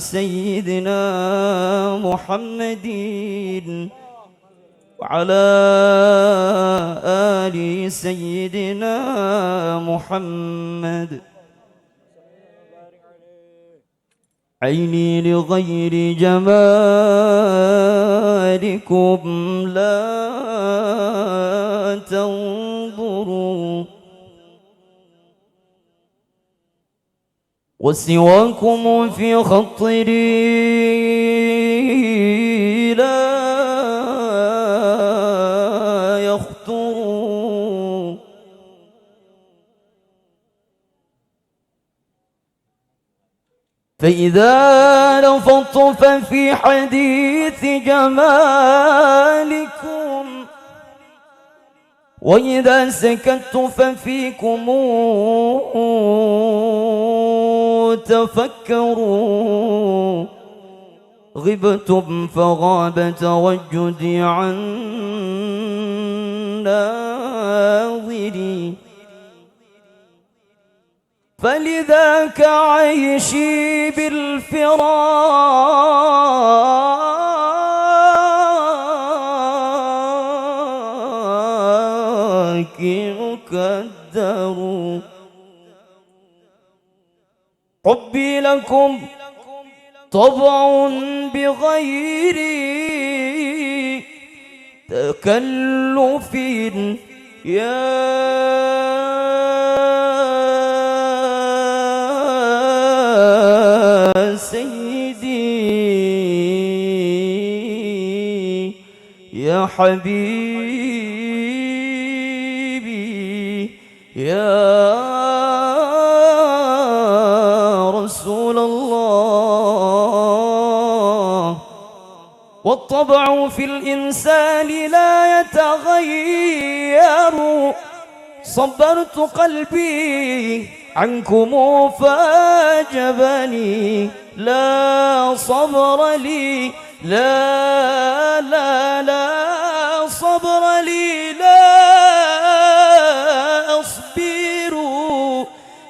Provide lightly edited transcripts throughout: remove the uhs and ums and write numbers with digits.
سيدنا محمد وعلى آل سيدنا محمد. عيني لغير جمالكم لا تنظروا، وسواكم في خطري لا يخطر، فإذا لفظت ففي حديث جمالكم، وإذا سكت ففيكم تفكروا. غبتم فغاب توجدي عن ناظري، فلذاك عيشي بالفراق مكدر. حبي لكم طبع بغير تكلف يا سيدي يا حبيبي يا رسول الله. والطبع في الإنسان لا يتغير، صبرت قلبي عنكم فاجبني، لا صبر لي لا لا لا صبر لي لا أصبر،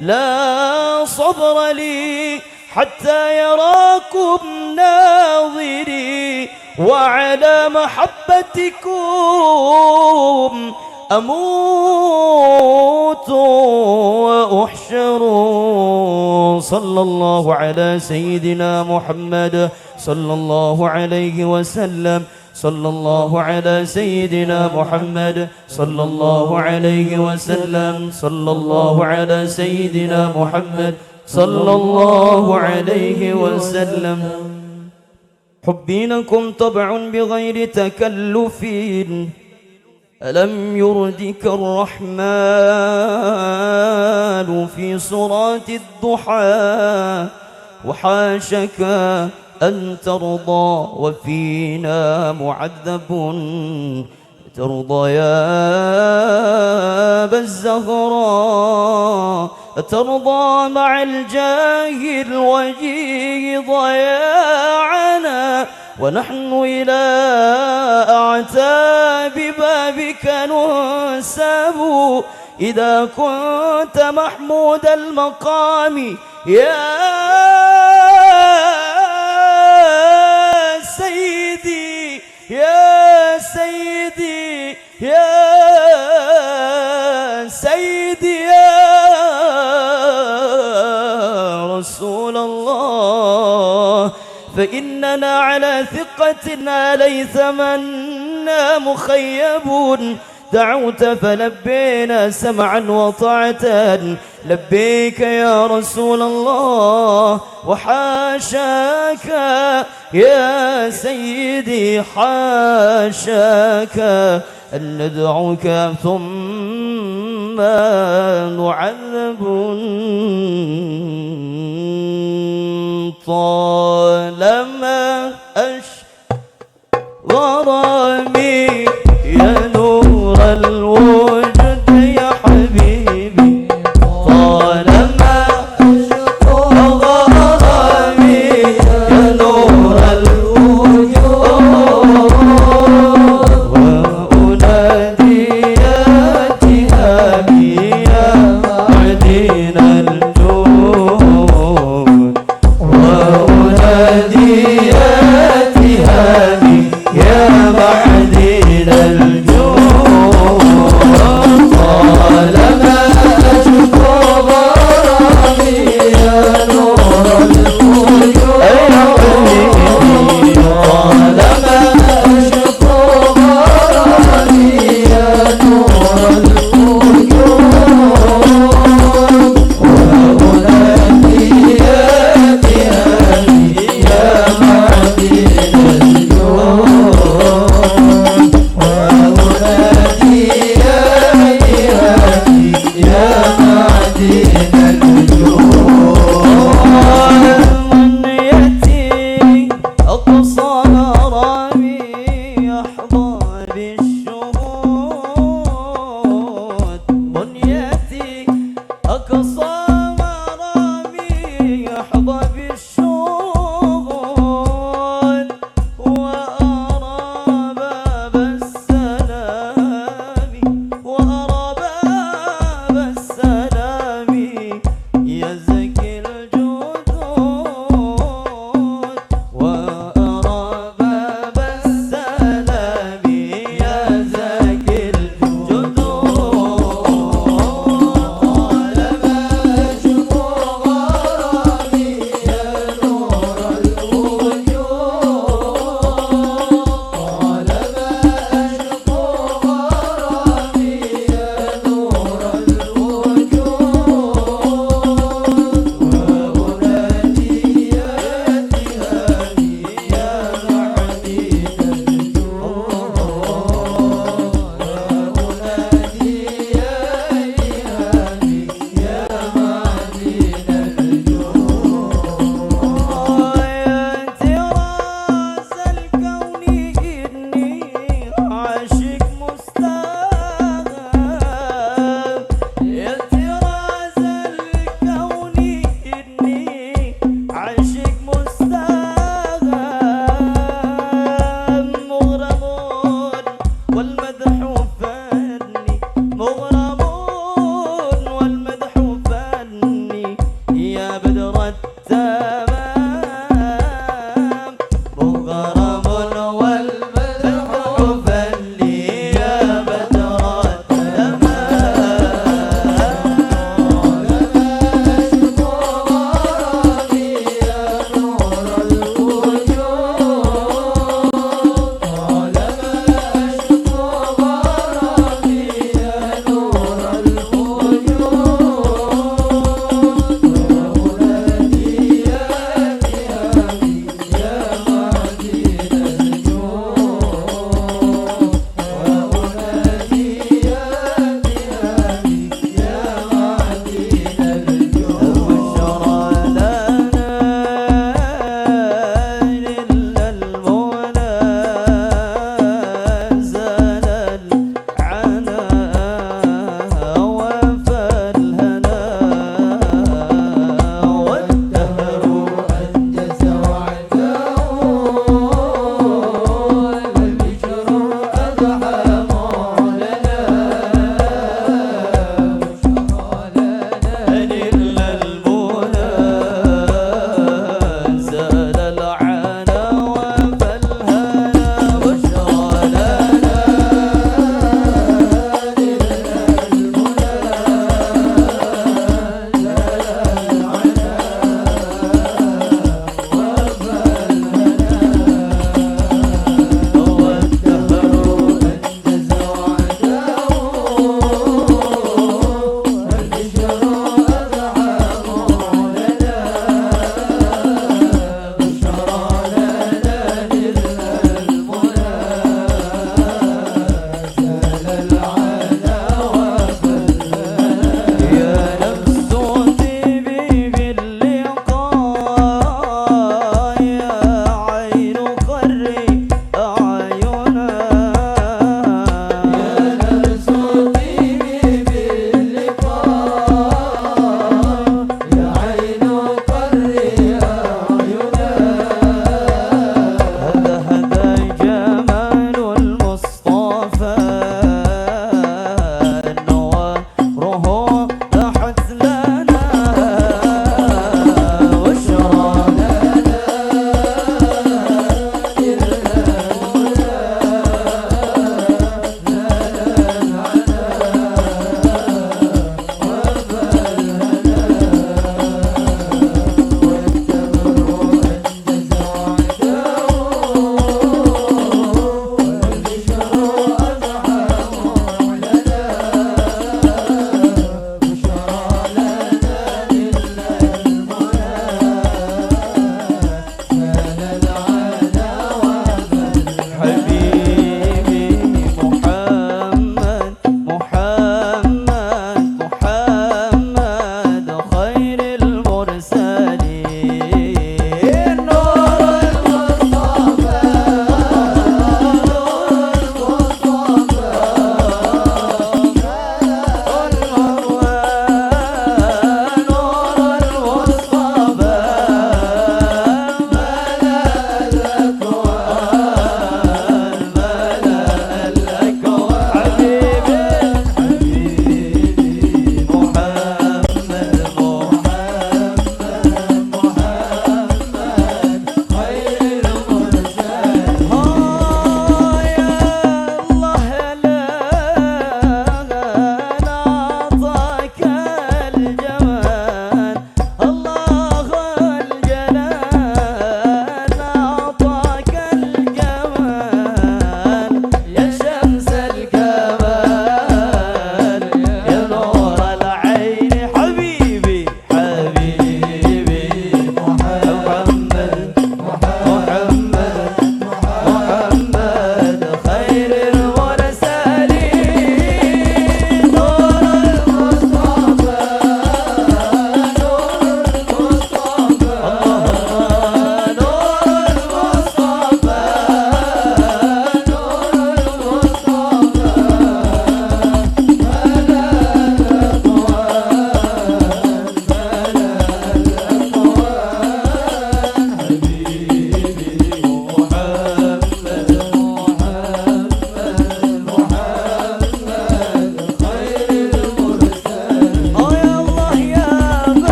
لا صبر لي حتى يراكم ناظري، وعلى محبتكم أموت وأحشر. صلى الله على سيدنا محمد صلى الله عليه وسلم، صلى الله على سيدنا محمد صلى الله عليه وسلم، صلى الله على سيدنا محمد صلى الله عليه وسلم. حبي لكم طبع بغير تكلف، ألم يردك الرحمن في صورات الضحى، وحاشك أن ترضى وفينا معذب ترضى يا أبا الزهراء، ترضى مع الجاه الوجيه ضياعنا، ونحن إلى أعتاب بابك ننسب. إذا كنت محمود المقام يا سيدي يا سيدي يا سيدي يا رسول الله، فإننا على ثقة ليس منا مخيب. دعوت فلبينا سمعا وطاعة، لبيك يا رسول الله، وحاشاك يا سيدي حاشاك أن ندعوك ثم نعذب. طالما غرامي يا نور الوجود يا حبيبي، طالما غرامي يا نور الوجود، وأنادي يا جهامي يا معدن الجود، وأنادي منيتي أقصى مرامي يحظى بالشهود منيتي أقصى مرامي يحظى بالشهود وأرى باب السلام وأرى باب السلام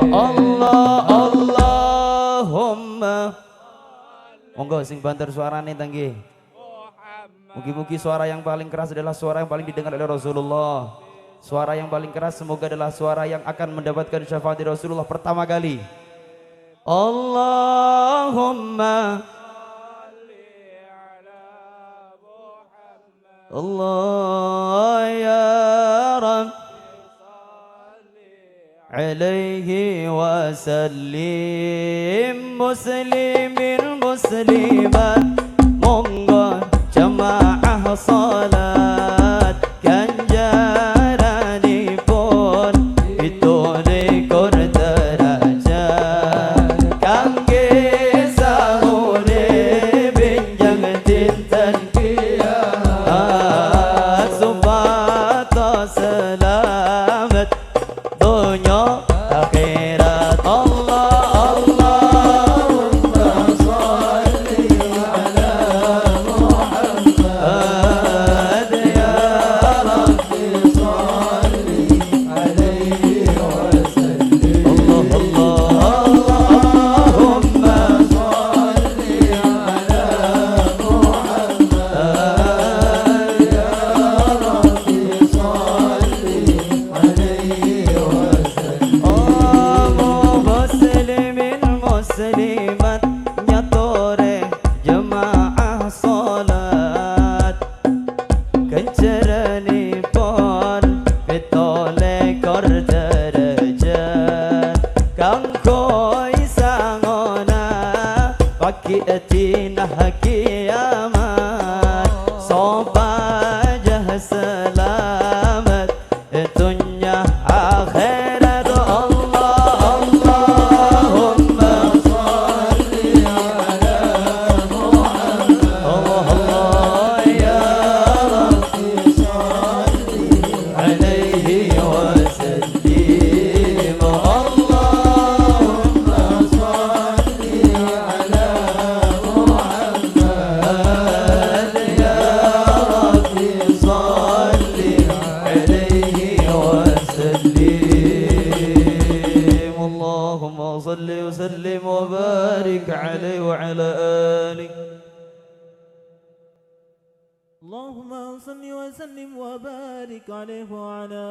Allah Allahumma. Monggo sing banter suarane tangge. Mugi-mugi suara yang paling keras adalah suara yang paling didengar oleh Rasulullah. Suara yang paling keras semoga adalah suara yang akan mendapatkan syafaat dari Rasulullah pertama kali. Allahumma Allah ya Rabb alaihi wa sallim. Muslimin muslimat monggo jamaah salat ganjarani pun itu likur derajat kangge sahune benjang dinten kiamat supaya selamat dunya akhirat. Allah Allahumma sholli ala Muhammad ya Rabbi sholli alaihi wa sallim. Allah Allahumma sholli ala Muhammad ya Rabbi sholli alaihi wa muslimin muslimat nyatore jemaah salat kencerani pon pitole kor derajat kang koi sangona pakiatina kiamat sobajah selamat dunya akhirat. Allah Allahumma sholli ala Muhammad. Allah ya Rabbi sholli alaihi wa sallim. Allahumma sholli ala Muhammad ya Rabbi sholli alaihi wa sallim. Allahumma salli wa sallim wa barik alaihi wa ala alihi. اللهم صل وسلم وبارك عليه وعلى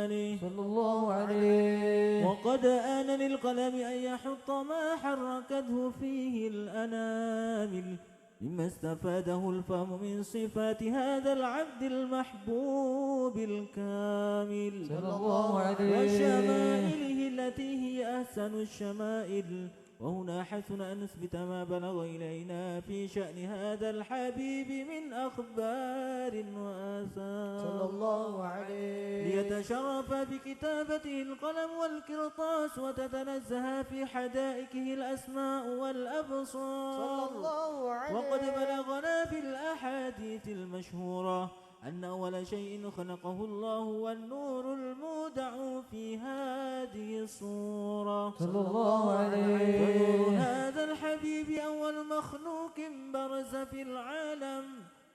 آله صلى الله عليه. وقد آن للقلم أن يحط ما حركته فيه الأنامل مما استفاده الفهم من صفات هذا العبد المحبوب الكامل صلى الله عليه. وشمائله التي هي أحسن الشمائل. وهنا حثنا أن نثبت ما بلغ إلينا في شأن هذا الحبيب من أخبار وآثار صلى الله عليه. ليتشرف بكتابته القلم والقرطاس وتتنزه في حدائقه الأسماء والأبصار. صلى الله عليه. وقد بلغنا في الأحاديث المشهورة أن أول شيء خلقه الله والنور المودع في هذه الصورة صلى الله عليه. فنور هذا الحبيب أول مخلوق برز في العالم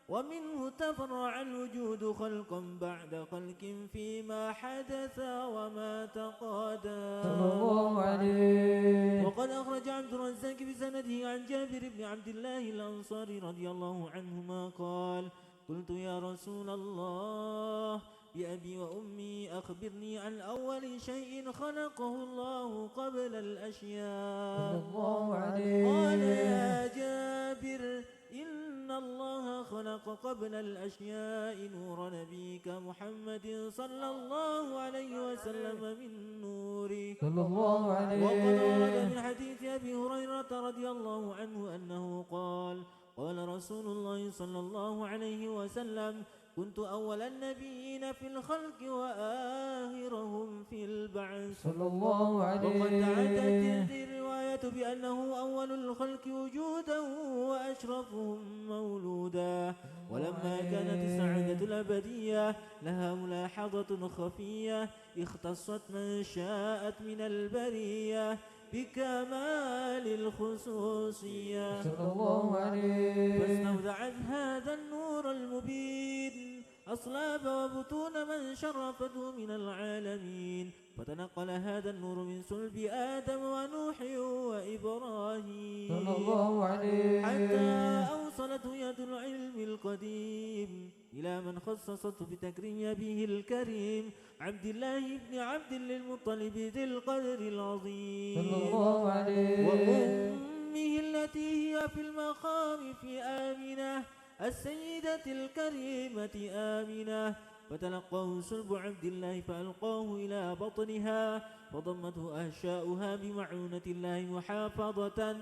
ومنه تفرع الوجود خلقا بعد خلق فيما حدث وما تقادم. صلى الله عليه. وقد أخرج عبد الرزاق بسنده عن جابر بن عبد الله الأنصاري رضي الله عنهما قال: قلت يا رسول الله بأبي وأمي أخبرني عن أول شيء خلقه الله قبل الأشياء. صلى الله عليه. قال يا جابر إن الله خلق قبل الأشياء نور نبيك محمد صلى الله عليه وسلم من نوره. صلى الله عليه. وقد ورد من حديث أبي هريرة رضي الله عنه أنه قال: قال رسول الله صلى الله عليه وسلم: كنت أول النبيين في الخلق وآخرهم في البعث. صلى الله عليه. وقد تعدت الرواية بأنه أول الخلق وجودا وأشرفهم مولودا. ولما كانت السعادة الأبدية لها ملاحظة خفية اختصت من شاءت من البرية بكمال الخصوصية. صلى الله عليه. فاستودعت هذا النور المبين أصلاب وبطون من شرفته من العالمين، فتنقل هذا النور من صلب آدم ونوح وإبراهيم صلى الله عليه حتى أوصلته يد العلم القديم إلى من خصصته بتكريم أبيه الكريم عبد الله بن عبد المطلب ذي القدر العظيم صلى الله عليه وأمه التي هي في المقام في آمنة السيدة الكريمة آمنة، فتلقاه صلب عبد الله فألقاه إلى بطنها فضمته أهشاؤها بمعونة الله محافظة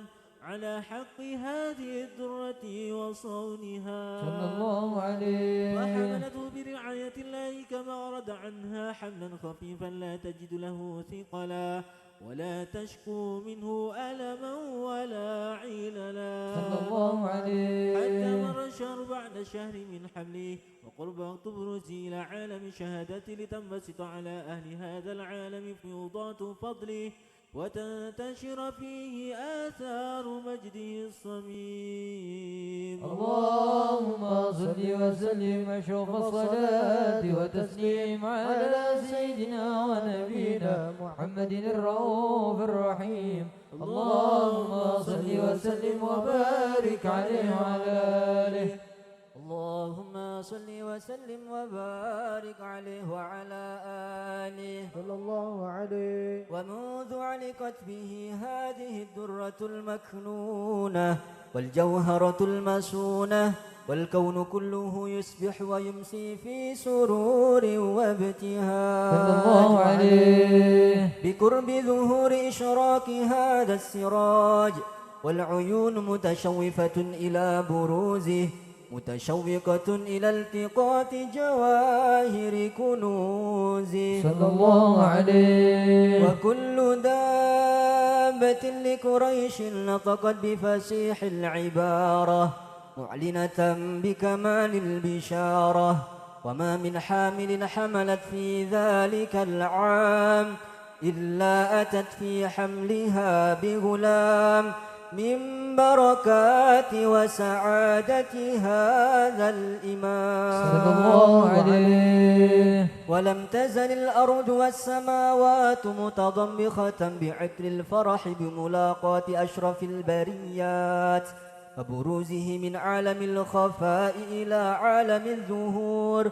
على حق هذه الدرة وصونها صلى الله عليه وحملته برعاية الله كما ورد عنها حملا خفيفا لا تجد له ثقلا ولا تشكو منه ألما ولا عللا صلى الله عليه حتى مر الشهر بعد شهر من حمله وقرب وقت بروزه إلى عالم شهادته لتنبسط على أهل هذا العالم فيوضات فضله وتنتشر فيه آثار مجده الصميم. اللهم صل وسلم أشرف الصلاة وتسليم على سيدنا ونبينا محمد الرؤوف الرحيم. اللهم صل وسلم وبارك عليه وعلى آله. اللهم صل وسلم وبارك عليه وعلى آله صلى الله عليه. ومنذ علقت به هذه الدرة المكنونة والجوهرة المسونة والكون كله يسبح ويمسي في سرور وابتهاج صلى الله عليه بقرب ظهور إشراق هذا السراج والعيون متشوفة إلى بروزه متشوقة إلى التقاط جواهر كنوزه صلى الله عليه وكل دابة لقريش نطقت بفصيح العبارة معلنة بكمال البشارة وما من حامل حملت في ذلك العام إلا أتت في حملها بغلام من بركات وسعادة هذا الإمام صلى الله عليه ولم تزل الأرض والسماوات متضمخة بعطر الفرح بملاقاة أشرف البريات وبروزه من عالم الخفاء إلى عالم الظهور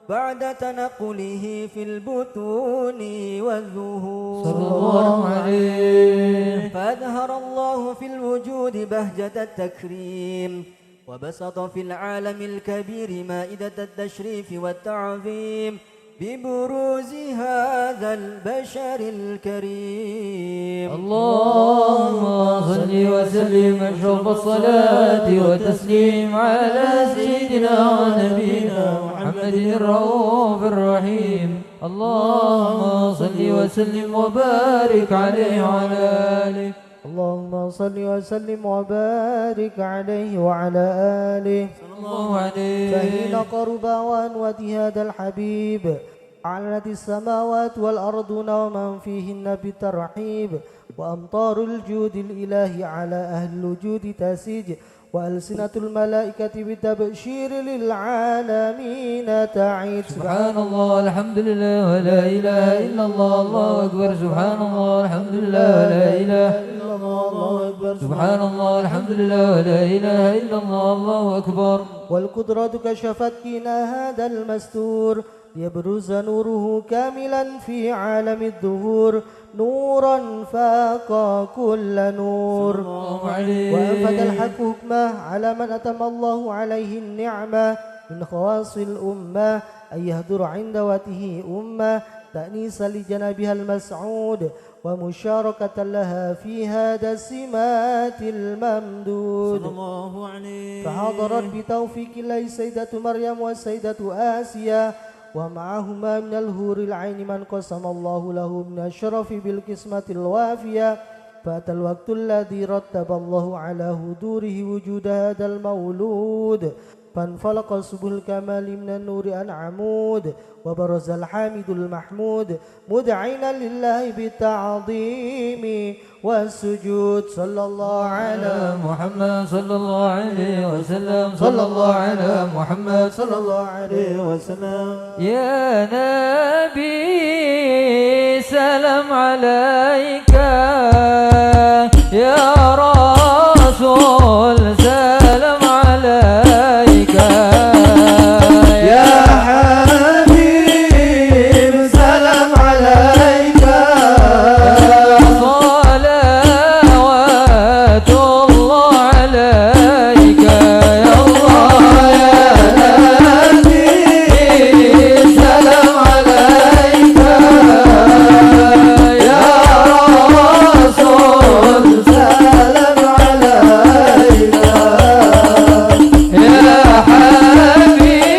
بعد تنقله في البطون والظهور صلى الله عليه فأظهر الله في الوجود بهجة التكريم وبسط في العالم الكبير مائدة التشريف والتعظيم ببروز هذا البشر الكريم. اللهم صل وسلم أشرف الصلاة وتسليم على سيدنا ونبينا محمد الرؤوف الرحيم. اللهم صل وسلم وبارك عليه وعلى آله. اللهم صل وسلم وبارك عليه وعلى آله. صلى الله عليه فحين قرب وأنوت هذا الحبيب علت السماوات والأرض ومن فيهن بالترحيب وأمطار الجود الإلهي على أهل الوجود تسيج وألسنة الملائكة بالتبشير للعالمين تعيد. سبحان الله الحمد لله ولا إله إلا الله الله أكبر. سبحان الله الحمد لله ولا إله إلا الله الله أكبر. سبحان الله الحمد لله ولا إله إلا الله الله أكبر. والقدرة كشفت كنا هذا المستور ليبرز نوره كاملا في عالم الظهور نورا فاق كل نور وأنفذ الحق حكمه على من أتم الله عليه النعمة من خواص الأمة أن يهدر عند وته أمة تأنيسا لجنابها المسعود ومشاركة لها في هذا السمات الممدود. صلى الله عليه فحضرت بتوفيق الله السيدة مريم والسيدة آسيا ومعهما من الهور العين من قسم الله له من الشرف بالقسمة الوافية. فأتى الوقت الذي رتب الله على هدوره وجود هذا المولود فانفلق سبل الكمال من النور عن عمود وبرز الحامد المحمود مدعنا لله بالتعظيم والسجود صلى الله على محمد صلى الله عليه وسلم صلى الله على محمد صلى الله عليه وسلم. يا نبي سلام عليك يا رسول سلام عليك يا حبيب سلام عليك صلوات الله عليك يا الله يا نبي سلام عليك يا رسول سلام عليك يا حبيب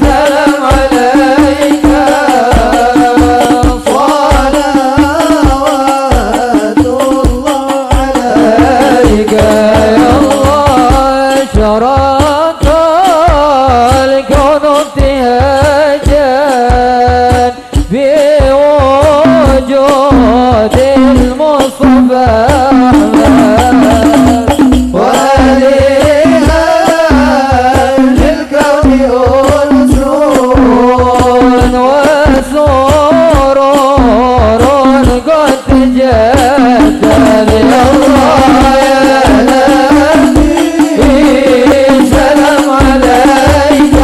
سلام عليك صلوات الله عليك يا الله شرط الكون ابتهاجا بوجود المصطفى ولها للكون أنسون وسرور قد تجدد يا الله يا نبي سلام عليك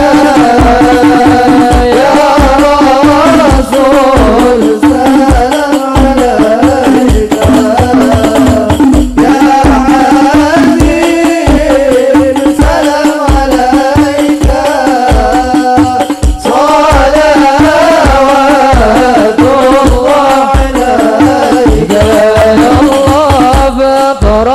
يا رسول سلام عليك يا حبيب سلام عليك صلوات الله عليك يا الله فطر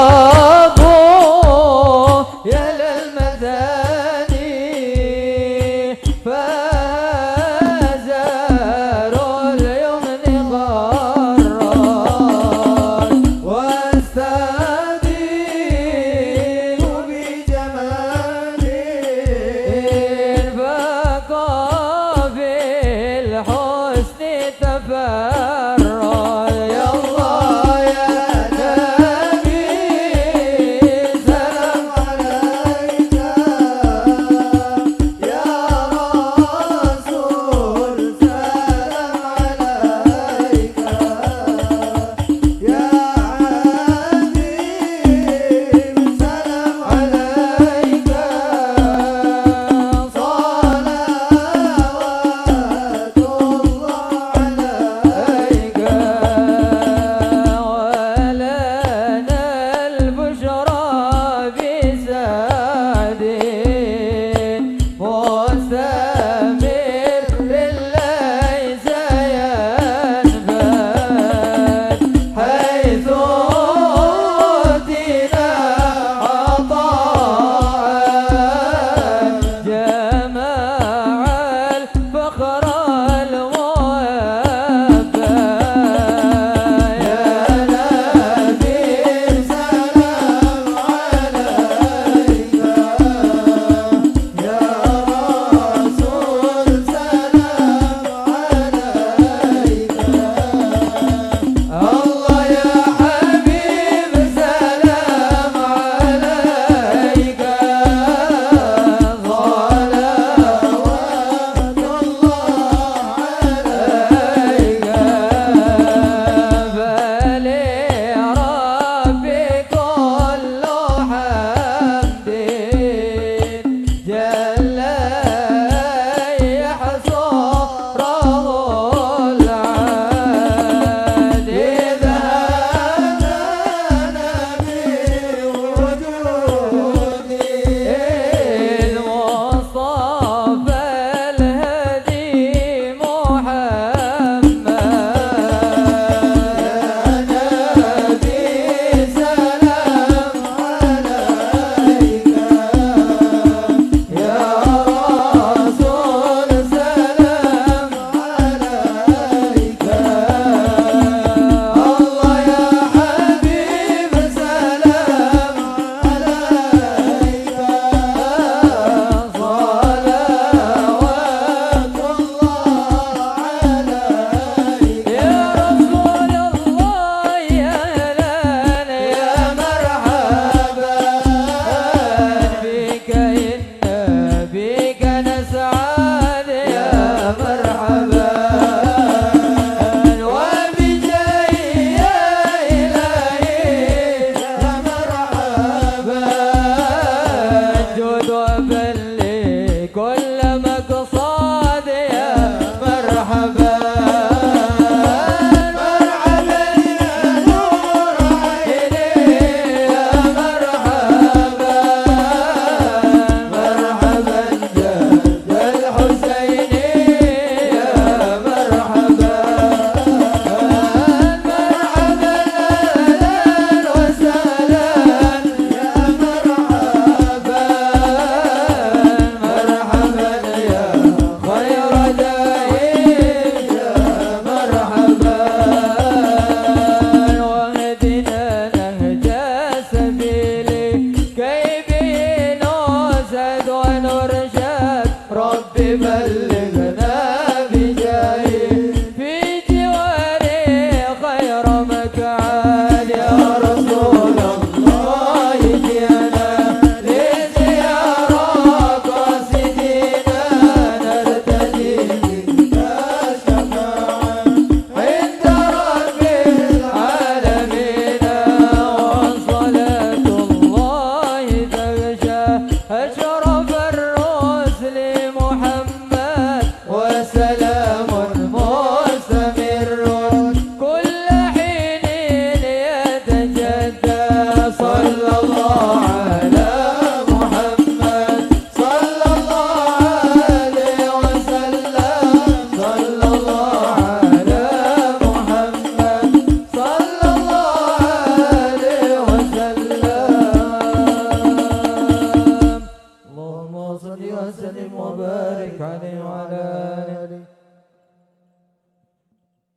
لك عال يا رسول الله جئنا لزيارة قاصدينا نرتدي منك شفاعة عند رب العالمين وصلاة الله تغشى أشرف الرسل محمد وسلام مستمر كل حين يتجدد صلى الله على محمد صلى الله عليه وسلم صلى الله على محمد صلى الله عليه وسلم اللهم صل وسلم وبارك عليه وعلى آله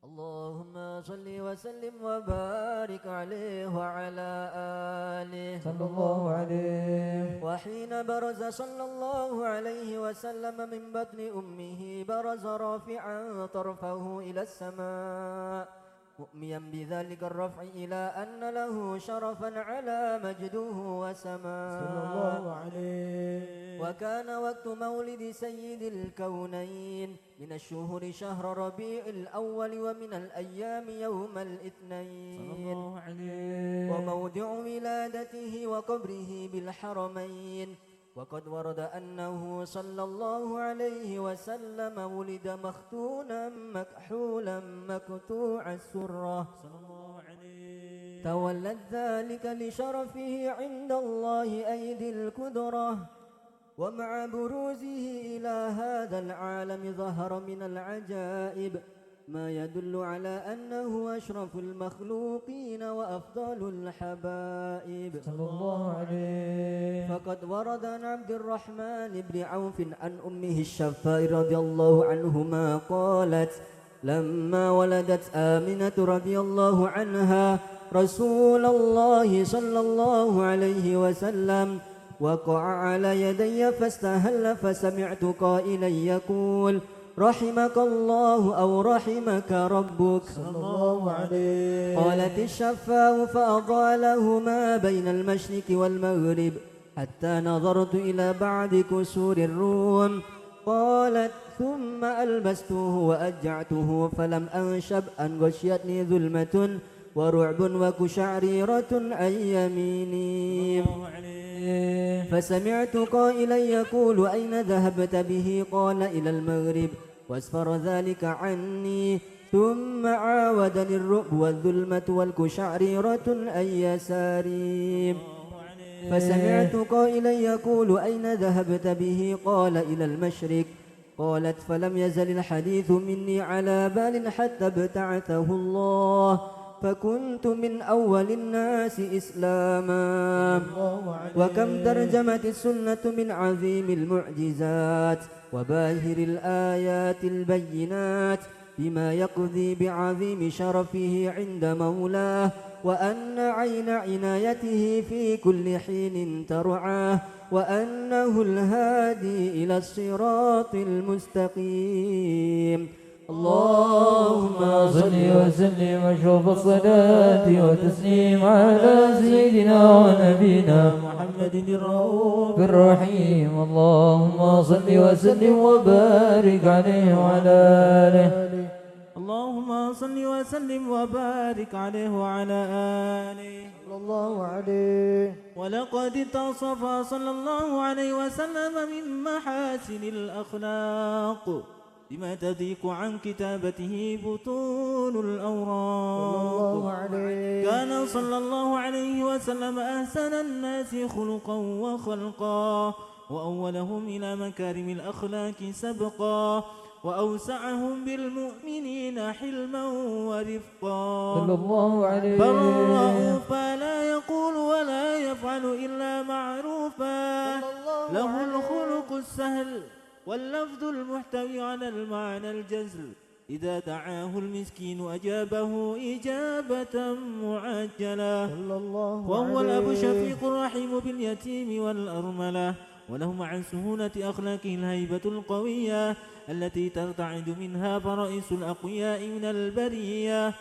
اللهم صل وسلم وبارك عليه وعلى آله صلى الله عليه وحين برز صلى الله عليه وسلم من بطن أمه برز رافعا طرفه إلى السماء مؤميا بذلك الرفع إلى أن له شرفا على مجده وسماء صلى الله عليه وكان وقت مولد سيد الكونين من الشهور شهر ربيع الأول ومن الأيام يوم الاثنين وموضع ولادته وقبره بالحرمين وقد ورد أنه صلى الله عليه وسلم ولد مختونا مكحولا مقطوع السرة تولد ذلك لشرفه عند الله أيدي القدرة ومع بروزه إلى هذا العالم ظهر من العجائب ما يدل على أنه أشرف المخلوقين وأفضل الحبائب صلى الله عليه فقد ورد عن عبد الرحمن بن عوف عن أمه الشفاء رضي الله عنهما قالت لما ولدت آمنة رضي الله عنها رسول الله صلى الله عليه وسلم وقع على يدي فاستهل فسمعت قائلا يقول رحمك الله أو رحمك ربك صلى الله عليه قالت الشفاء فأضاء له ما بين المشرق والمغرب حتى نظرت إلى بعض كسور الروم قالت ثم ألبسته وأجعته فلم أنشب أن غشيتني ظلمة ورعب وكشعريرة عن يميني فسمعت قائلا يقول أين ذهبت به قال إلى المغرب واسفر ذلك عني ثم عاودني الرعب والظلمة والكشعريرة عن يساري فسمعت قائلا يقول أين ذهبت به قال إلى المشرق قالت فلم يزل الحديث مني على بال حتى ابتعثه الله فكنت من أول الناس إسلاما وكم ترجمت السنة من عظيم المعجزات وباهر الآيات البينات بما يقضي بعظيم شرفه عند مولاه وأن عين عنايته في كل حين ترعاه وأنه الهادي إلى الصراط المستقيم اللهم صل وسلم وشوف الصلاة وتسليم على سيدنا ونبينا محمد الرؤوف الرحيم اللهم صل وسلم وبارك عليه وعلى آله اللهم صل وسلم وبارك عليه وعلى آله صلى الله عليه ولقد اتصف صلى الله عليه وسلم من محاسن الأخلاق بما تضيق عن كتابته بطون صلى الأوراق الله عليه كان صلى الله عليه وسلم أحسن الناس خلقا وخلقا وأولهم إلى مكارم الأخلاق سبقا وأوسعهم بالمؤمنين حلما ورفقا صلى الله عليه بل رؤوفا لا يقول ولا يفعل إلا معروفا له الخلق السهل واللفظ المحتوي على المعنى الجزل إذا دعاه المسكين أجابه إجابة معجلة صلى الله وهو الأب عليه الشفيق الرحيم باليتيم والأرملة ولهم عن سهولة أخلاقه الهيبة القوية التي ترتعد منها فرائس الأقوياء من البرية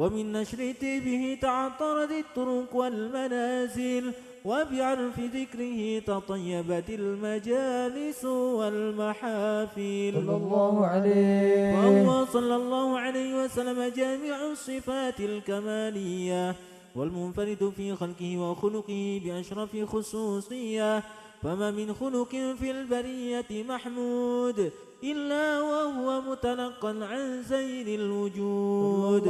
ومن نشر به تعطرت الطرق والمنازل وبعرف ذكره تطيبت المجالس والمحافل صلى الله عليه وهو صلى الله عليه وسلم جامع الصفات الكمالية والمنفرد في خلقه وخلقه بأشرف خصوصية فما من خلق في البرية محمود إلا وهو متلقى عن زين الوجود.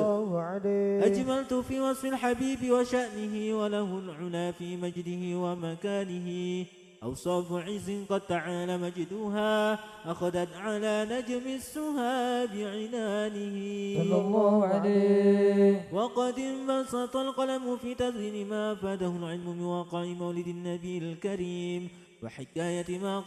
أجملت في وصف الحبيب وشأنه وله العلا في مجده ومكانه أوصاف عز قد تعالى مجدها أخذت على نجم السها بعنانه صلى الله عليه وقد انبسط القلم في تزيين ما أفاده العلم من واقع مولد النبي الكريم وحكاية ما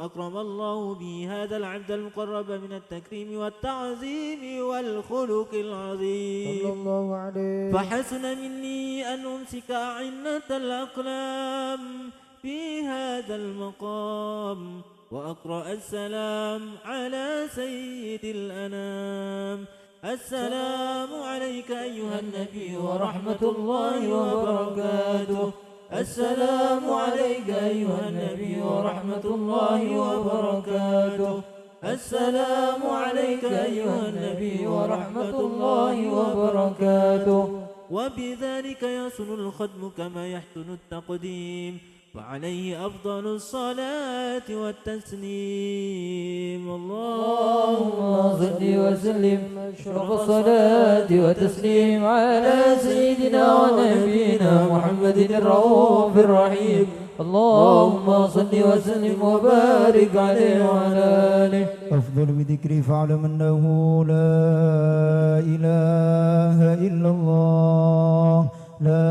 أكرم الله به هذا العبد المقرب من التكريم والتعظيم والخلق العظيم صلى الله عليه. فحسن مني أن أمسك أعنة الأقلام في هذا المقام وأقرأ السلام على سيد الأنام. السلام عليك أيها النبي ورحمة الله وبركاته. السلام عليك أيها النبي ورحمة الله وبركاته. السلام عليك أيها النبي ورحمة الله وبركاته. وبذلك يصل الختم كما يحسن التقديم وعليه أفضل الصلاة والتسليم. اللهم صل وسلم أشرف الصلاة والتسليم على سيدنا ونبينا محمد الرؤوف الرحيم. اللهم صل وسلم وبارك عليه وعلى آله. أفضل بذكري فاعلم أنه لا إله إلا الله لا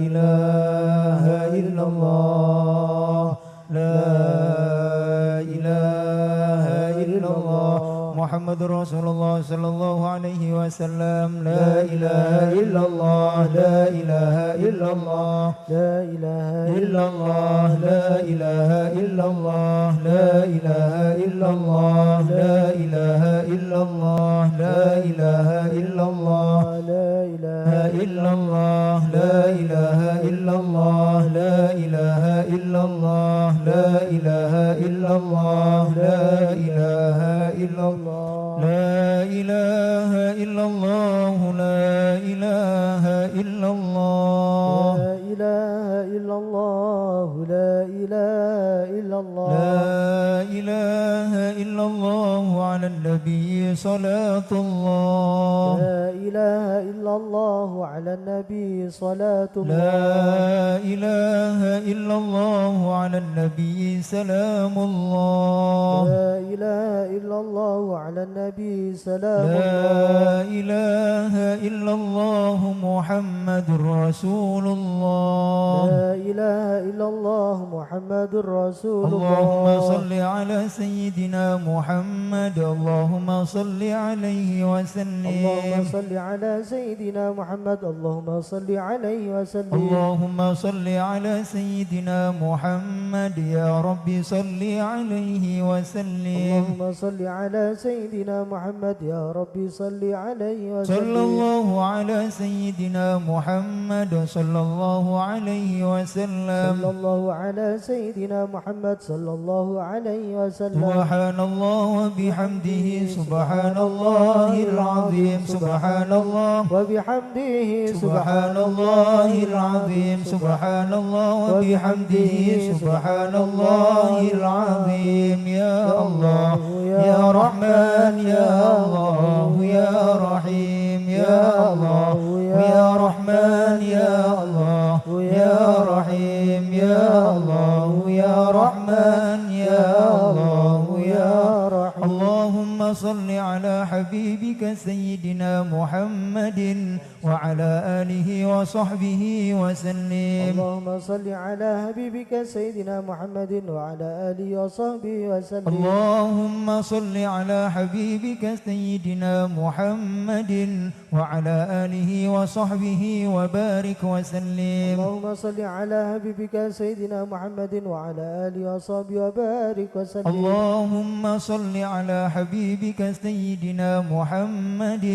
إله إلا الله لا إله إلا الله محمد رسول الله صلى الله عليه وسلم لا إله إلا الله لا إله إلا الله لا إله إلا الله لا إله إلا الله لا إله إلا الله لا إله إلا الله لا إله إلا الله لا إله إلا الله لا إله إلا الله لا إله إلا الله لا إله إلا الله لا إله إلا الله لا إله إلا الله لا إله إلا الله لا إله إلا الله لا إله إلا الله لا إله إلا الله على النبي صلاة الله لا إله إلا الله على النبي صلاة الله لا إله إلا الله على النبي سلام الله لا إله إلا الله على النبي سلام الله لا إله إلا الله محمد رسول الله لا إله إلا الله محمد رسول اللهم الله صل على سيدنا محمد اللهم صل عليه وسلم اللهم صل على سيدنا محمد اللهم صل عليه وسلم اللهم صل على سيدنا محمد يا رب صل عليه وسلم اللهم صل على سيدنا محمد يا رب صل عليه وسلم صلى الله على سيدنا محمد صلى الله عليه وسلم صلى الله على سيدنا محمد صلى الله عليه وسلم سبحان الله وبحمده سبحان الله العظيم سبحان الله وبحمده سبحان الله العظيم سبحان الله وبحمده سبحان الله العظيم يا الله يا رحمن يا الله يا رحيم يا الله يا رحمن يا الله يا رحيم يا الله يا رحمن يا الله يا رحيم اللهم صل على حبيبك سيدنا محمد وعلى آله وصحبه وسلم. اللهم صل على حبيبك سيدنا محمد وعلى آله وصحبه وسلم. اللهم صل على حبيبك سيدنا محمد وعلى آله وصحبه وبارك وسلم. اللهم صل على حبيبك سيدنا محمد وعلى آله وصحبه وبارك وسلم. اللهم صل على حبيبك سيدنا محمد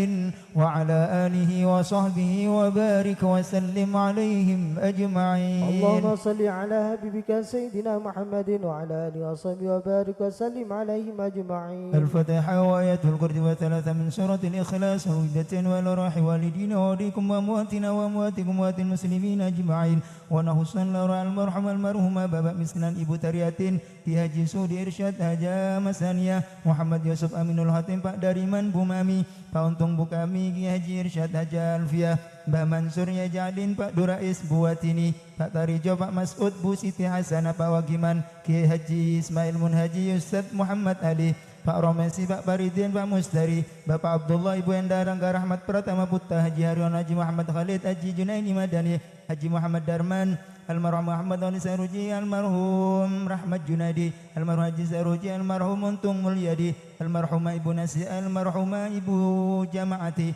وعلى آله وصحبه وبارك وسلم عليهم أجمعين. اللهم صل على حبيبك سيدنا محمد وعلى آله وصحبه وبارك وسلم عليهم أجمعين. الفاتحة وآيات الكرسي وثلاثة من سورة الإخلاص وعدة والأرواح والدين وأوليكم وأمواتنا وأمواتكم وأموات المسلمين أجمعين. ونحسن الله المرحم المرحوم بابا مسكنا Ibu Tariatin Ki Haji Sudi Irsyad Haja Masania Muhammad Yusuf Aminul Hatim Pak Dariman Bu Mami Pak Untung Bu Kami Ki Haji Irsyad Haja Alfiah Mbah Mansur Ya Jalin Pak Durais Bu Watini Pak Tarijo Pak Mas'ud Bu Siti Hasanah Pak Wagiman Ki Haji Ismail Munhaji Ustadz Muhammad Ali Pak Romesi, Pak Paridin, Pak Mustari, Bapak Abdullah, Ibu Enda Rangga Rahmat Pratama Putra, Haji Haryon, Haji Muhammad Khalid, Haji Junaini Madani, Haji Muhammad Darman, Almarhum Muhammad Wali Saruji, Almarhum Rahmat Junadi, Almarhum Haji Saruji, Almarhum Untung Mulyadi, Almarhumah Ibu Nasi, Almarhumah Ibu Jamaati,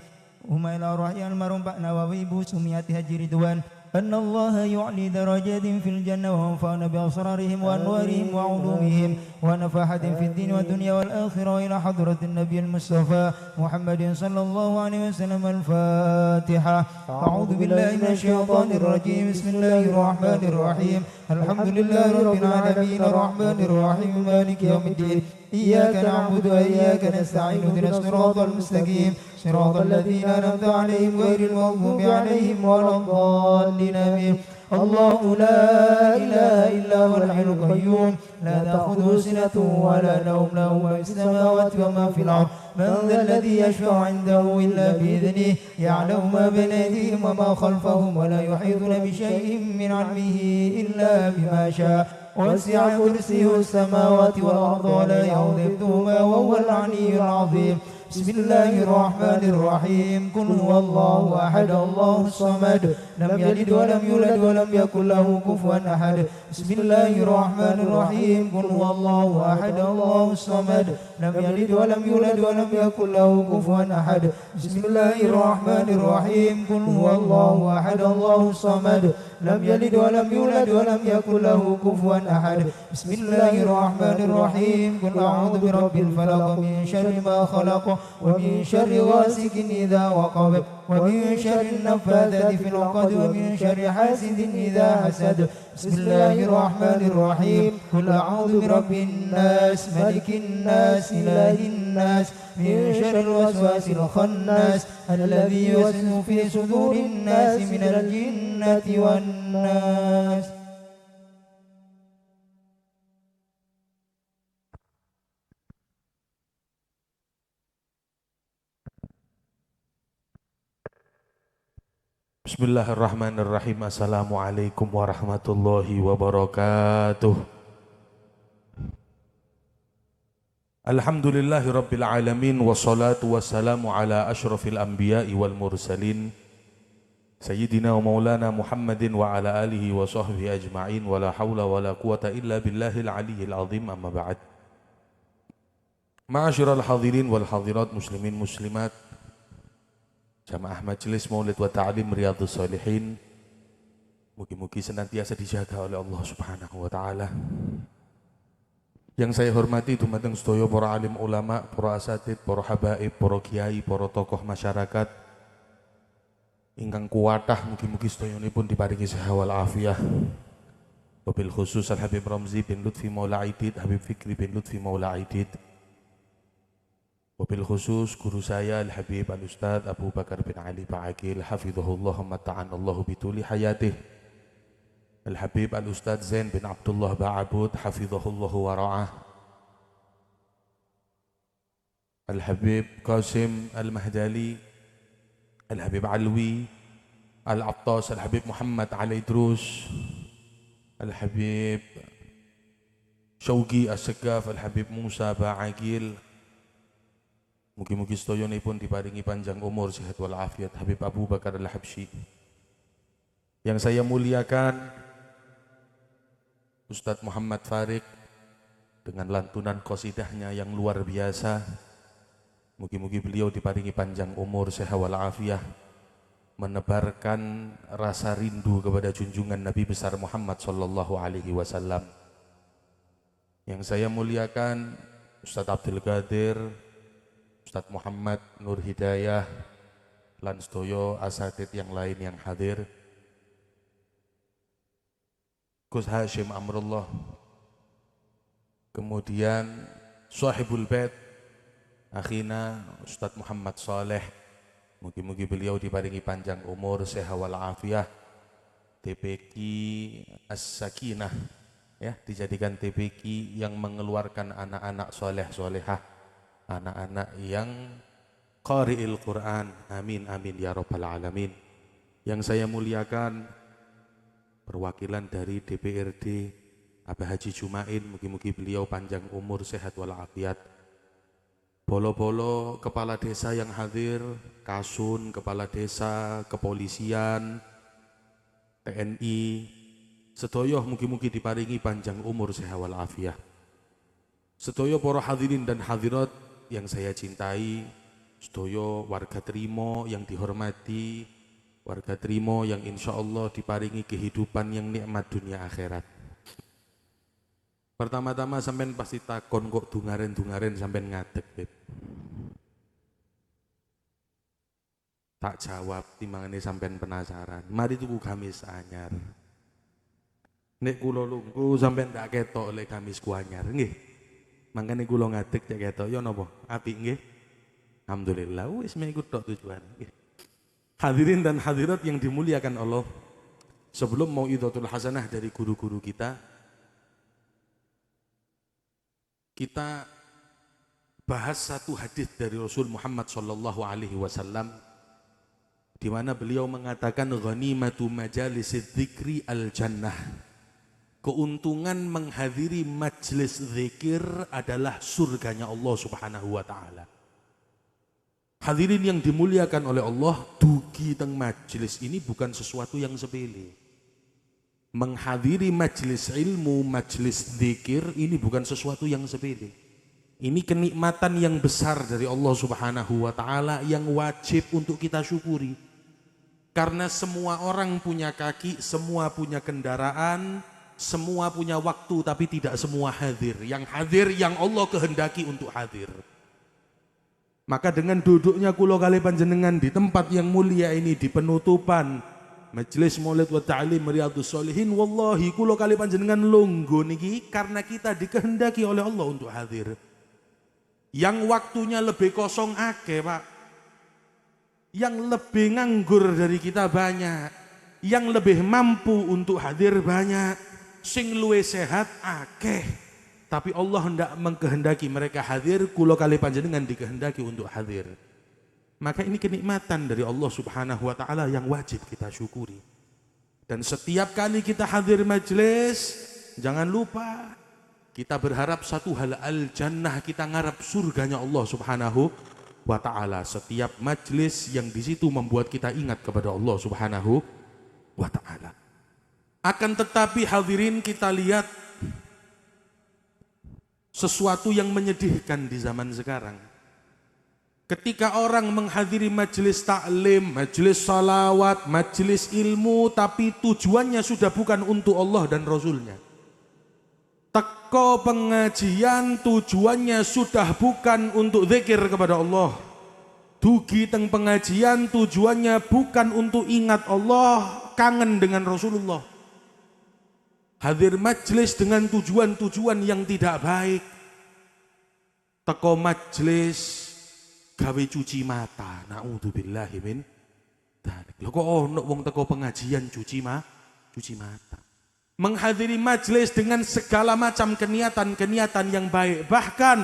Umail Arwahi, Almarhum Pak Nawawi, Ibu Sumiati Haji Ridwan, أن الله يعلي درجات في الجنة وانفعنا بأسرارهم وأنوارهم وعلومهم ونفحات في الدين والدنيا والآخرة إلى حضرة النبي المصطفى محمد صلى الله عليه وسلم. الفاتحة. أعوذ بالله من الشيطان الرجيم. بسم الله الرحمن الرحيم. الحمد لله رب العالمين الرحمن الرحيم مالك يوم الدين. إياك نعبد وإياك نستعين اهدنا الصراط المستقيم صراط الذين أنعمت عليهم غير المغضوب عليهم ولا الضالين آمين. الله لا إله إلا هو الحي القيوم لا تأخذه سنة ولا نوم له ما في السماوات وما في الأرض من ذا الذي يشفع عنده إلا بإذنه يعلم ما بين أيديهم وما خلفهم ولا يحيطون بشيء من علمه إلا بما شاء وسع كرسيه السماوات والأرض ولا يؤوده وهو العلي العظيم. بسم الله الرحمن الرحيم. قل هو الله أحد الله الصمد لم يلد ولم يولد ولم يكن له كفوا أحد. بسم الله الرحمن الرحيم. قل هو الله أحد الله الصمد لم يلد ولم يولد ولم يكن له كفوا أحد. بسم الله الرحمن الرحيم. قل هو الله أحد الله الصمد لم يلد ولم يولد ولم يكن له كفوا أحد. بسم الله الرحمن الرحيم. قل أعوذ برب الفلق من شر ما خلق ومن شر غاسق إذا وقب ومن شر النفاثات في العقد ومن شر حاسد إذا حسد. بسم الله الرحمن الرحيم. قل أعوذ برب الناس ملك الناس إله الناس من شر الوسواس الخناس الذي يوسوس في صدور الناس من الجنة والناس. Bismillahirrahmanirrahim. Assalamualaikum warahmatullahi wabarakatuh. Alhamdulillahi rabbil alamin. Wassalatu wassalamu ala ashrafil anbiya'i wal mursalin Sayyidina wa maulana Muhammadin wa ala alihi wa sahbihi ajma'in. Wa la hawla wa la quwata illa billahil aliyyil azim. Amma ba'd. Ma'asyiral hadirin wal hadirat, muslimin muslimat, jamaah majelis Maulid wa Ta'lim Riyadhus Shalihin, mugi-mugi senantiasa dijaga oleh Allah Subhanahu wa taala. Yang saya hormati dumateng sedaya para alim ulama, para asatid, para habaib, para kiai, para tokoh masyarakat ingkang kuwatah, mugi-mugi sedayanipun diparingi sehat wal afiyah. Wabil khusus Al Habib Ramzi bin Lutfi Maula Aidid, Habib Fikri bin Lutfi Maula Aidid. Wabil khusus guru saya Al-Habib Al-Ustadz Abu Bakar bin Ali Ba'akil hafidhahullah wa mata'anallahu bituli hayatih. Al-Habib Al-Ustadz Zain bin Abdullah Ba'abud hafidhahullah wa ra'ah. Al-Habib Qasim Al-Mahdali, Al-Habib Alwi Al-Attas, Al-Habib Muhammad Al-Idrus, Al-Habib Syauqi As-Segaf, Al-Habib Musa Ba'akil. Mugi-mugi sedayonipun diparingi panjang umur, sehat wal afiat Habib Abu Bakar Al-Habsyi. Yang saya muliakan Ustadz Muhammad Farid dengan lantunan qasidahnya yang luar biasa. Mugi-mugi beliau diparingi panjang umur, sehat wal afiat, menebarkan rasa rindu kepada junjungan Nabi besar Muhammad sallallahu alaihi wasallam. Yang saya muliakan Ustadz Abdul Qadir, Ustadz Muhammad Nur Hidayah, lan sedaya asatidz yang lain yang hadir. Gus Hashim Amrullah, kemudian Sahibul Bait akhina Ustadz Muhammad Saleh. Mugi-mugi beliau diparingi panjang umur, sehat wal afiah. TPQ As-Sakinah, ya, dijadikan TPQ yang mengeluarkan anak-anak soleh solehah, anak-anak yang qari'il Quran. Amin amin ya rabbal alamin. Yang saya muliakan perwakilan dari DPRD Abah Haji Jumain, mugi-mugi beliau panjang umur, sehat walafiat. Bolo-bolo kepala desa yang hadir, Kasun, kepala desa, kepolisian, TNI, sedoyo mugi-mugi diparingi panjang umur, sehat walafiat. Sedoyo para hadirin dan hadirat yang saya cintai, sedoyo warga Trimo yang dihormati, warga Trimo yang insya Allah diparingi kehidupan yang nikmat dunia akhirat. Pertama-tama sampean pasti takon kok dungaren-dungaren sampean ngadeg, Beb. Tak jawab timbangane sampean penasaran. Mari tuku gamis anyar. Nek kula lungguh sampean ndak ketok oleh gamisku anyar, nggih. Mangkane kula ngadeg cek ketok ya napa? Apik nggih. Alhamdulillah wis meniku tok tujuan. Nggih. Hadirin dan hadirat yang dimuliakan Allah, sebelum mauidhatul hasanah dari guru-guru kita bahas satu hadis dari Rasul Muhammad sallallahu alaihi wasallam di mana beliau mengatakan ghanimatu majalisidz dzikri al-jannah. Keuntungan menghadiri majelis zikir adalah surganya Allah Subhanahu wa taala. Hadirin yang dimuliakan oleh Allah, dugi teng majelis ini bukan sesuatu yang sepele. Menghadiri majelis ilmu, majelis zikir ini bukan sesuatu yang sepele. Ini kenikmatan yang besar dari Allah Subhanahu wa taala yang wajib untuk kita syukuri. Karena semua orang punya kaki, semua punya kendaraan, semua punya waktu, tapi tidak semua hadir. Yang hadir yang Allah kehendaki untuk hadir. Maka dengan duduknya kula kali panjenengan di tempat yang mulia ini, di penutupan Majelis Maulid wa Ta'lim Riyadhus Shalihin, wallahi kula kali panjenengan lungguh niki karena kita dikehendaki oleh Allah untuk hadir. Yang waktunya lebih kosong akeh, Pak. Yang lebih nganggur dari kita banyak. Yang lebih mampu untuk hadir banyak. Sing luwe sehat akeh. Tapi Allah hendak mengkehendaki mereka hadir, kula kali panjenengan dikehendaki untuk hadir. Maka ini kenikmatan dari Allah Subhanahu wa taala yang wajib kita syukuri. Dan setiap kali kita hadir majelis, jangan lupa kita berharap satu hal, al-jannah, kita ngarap surganya Allah Subhanahu wa taala. Setiap majelis yang di situ membuat kita ingat kepada Allah Subhanahu wa taala. Akan tetapi hadirin, kita lihat sesuatu yang menyedihkan di zaman sekarang. Ketika orang menghadiri majelis taklim, majelis salawat, majelis ilmu, tapi tujuannya sudah bukan untuk Allah dan Rasulnya. Teko pengajian tujuannya sudah bukan untuk zikir kepada Allah. Dugi teng pengajian tujuannya bukan untuk ingat Allah, kangen dengan Rasulullah. Hadir majelis dengan tujuan-tujuan yang tidak baik. Teko majelis gawe cuci mata, naudzubillahi min dzalik. Lho kok ono wong teko pengajian cuci mata. Menghadiri majelis dengan segala macam keniatan-keniatan yang baik. Bahkan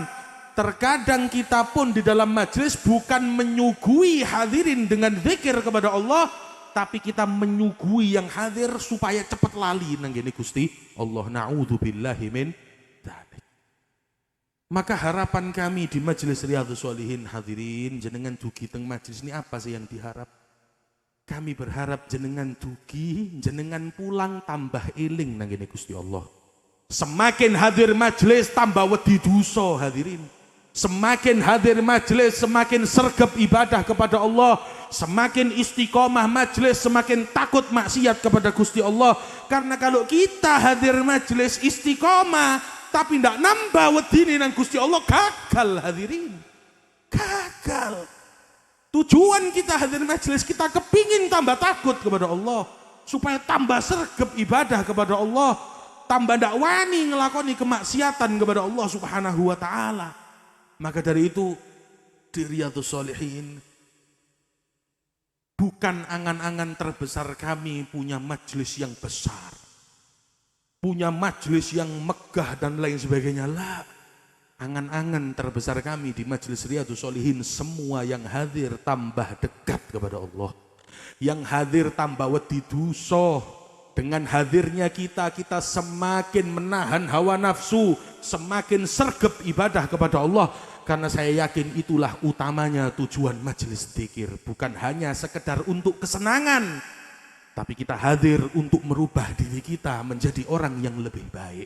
terkadang kita pun di dalam majelis bukan menyuguhi hadirin dengan zikir kepada Allah, tapi kita menyuguhi yang hadir supaya cepat lali nang ngene Gusti Allah, naudzubillahi min dzalik. Maka harapan kami di Majelis Riyadhus Shalihin, hadirin jenengan dugi teng majelis ini apa sih yang diharap? Kami berharap jenengan dugi, jenengan pulang tambah eling nang ngene Gusti Allah. Semakin hadir majelis tambah wedi dosa, hadirin. Semakin hadir majelis semakin sergap ibadah kepada Allah. Semakin istiqomah majelis semakin takut maksiat kepada Gusti Allah. Karena kalau kita hadir majelis istiqomah tapi tidak nambah wedine nang Gusti Allah, gagal, hadirin. Gagal. Tujuan kita hadir majelis, kita kepingin tambah takut kepada Allah, supaya tambah sergap ibadah kepada Allah, tambah ndak wani ngelakoni kemaksiatan kepada Allah Subhanahu wa taala. Maka dari itu di Riyadhus Shalihin bukan angan-angan terbesar kami punya majelis yang besar, punya majelis yang megah dan lain sebagainya. Lah, angan-angan terbesar kami di Majelis Riyadhus Shalihin, semua yang hadir tambah dekat kepada Allah, yang hadir tambah wedi dosa. Dengan hadirnya kita semakin menahan hawa nafsu, semakin sergap ibadah kepada Allah. Karena saya yakin itulah utamanya tujuan majelis dzikir, bukan hanya sekedar untuk kesenangan, tapi kita hadir untuk merubah diri kita menjadi orang yang lebih baik.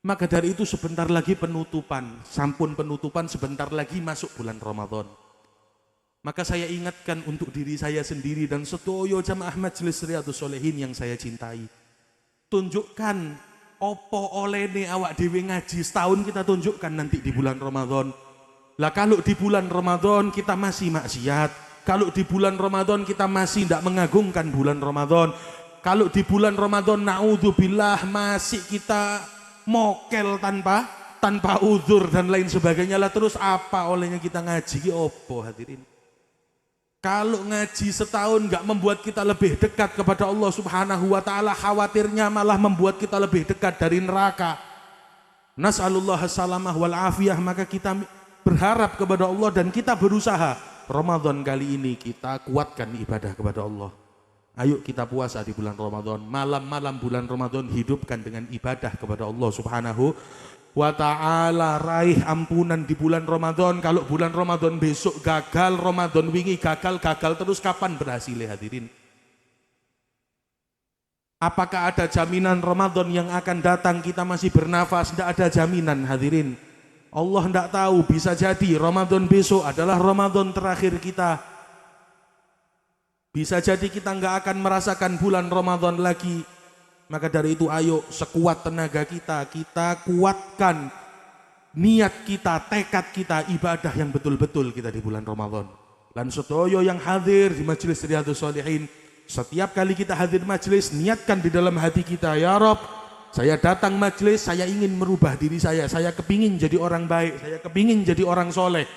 Maka dari itu sebentar lagi penutupan, sampun penutupan, sebentar lagi masuk bulan Ramadan. Maka saya ingatkan untuk diri saya sendiri dan sedoyo jamaah Majelis Riyadhus Shalihin yang saya cintai. Tunjukkan opo olehne awak dewe ngaji setahun, kita tunjukkan nanti di bulan Ramadan. Lah kalau di bulan Ramadan kita masih maksiat, kalau di bulan Ramadan kita masih tidak mengagungkan bulan Ramadan, kalau di bulan Ramadan naudzubillah masih kita mokel tanpa uzur dan lain sebagainya, lah terus apa olehnya kita ngaji? Opo hadirin? Kalau ngaji setahun nggak membuat kita lebih dekat kepada Allah Subhanahu wa taala, khawatirnya malah membuat kita lebih dekat dari neraka. Nas'alullah salamah wal afiyah. Maka kita berharap kepada Allah dan kita berusaha Ramadan kali ini kita kuatkan ibadah kepada Allah. Ayo kita puasa di bulan Ramadan, malam-malam bulan Ramadan hidupkan dengan ibadah kepada Allah Subhanahu wa ta'ala. Raih ampunan di bulan Ramadan. Kalau bulan Ramadan besok gagal, Ramadan wingi gagal terus, kapan berhasilnya hadirin? Apakah ada jaminan Ramadan yang akan datang kita masih bernafas? Tidak ada jaminan hadirin. Allah tidak tahu, bisa jadi Ramadan besok adalah Ramadan terakhir kita. Bisa jadi kita nggak akan merasakan bulan Ramadan lagi. Maka dari itu ayo sekuat tenaga kita kuatkan niat kita, tekad kita, ibadah yang betul-betul kita di bulan Ramadan. Dan sedoyo yang hadir di Majelis Riyadhus Shalihin, setiap kali kita hadir majelis, niatkan di dalam hati kita, ya Rob, saya datang majelis, saya ingin merubah diri saya kepingin jadi orang baik, saya kepingin jadi orang soleh,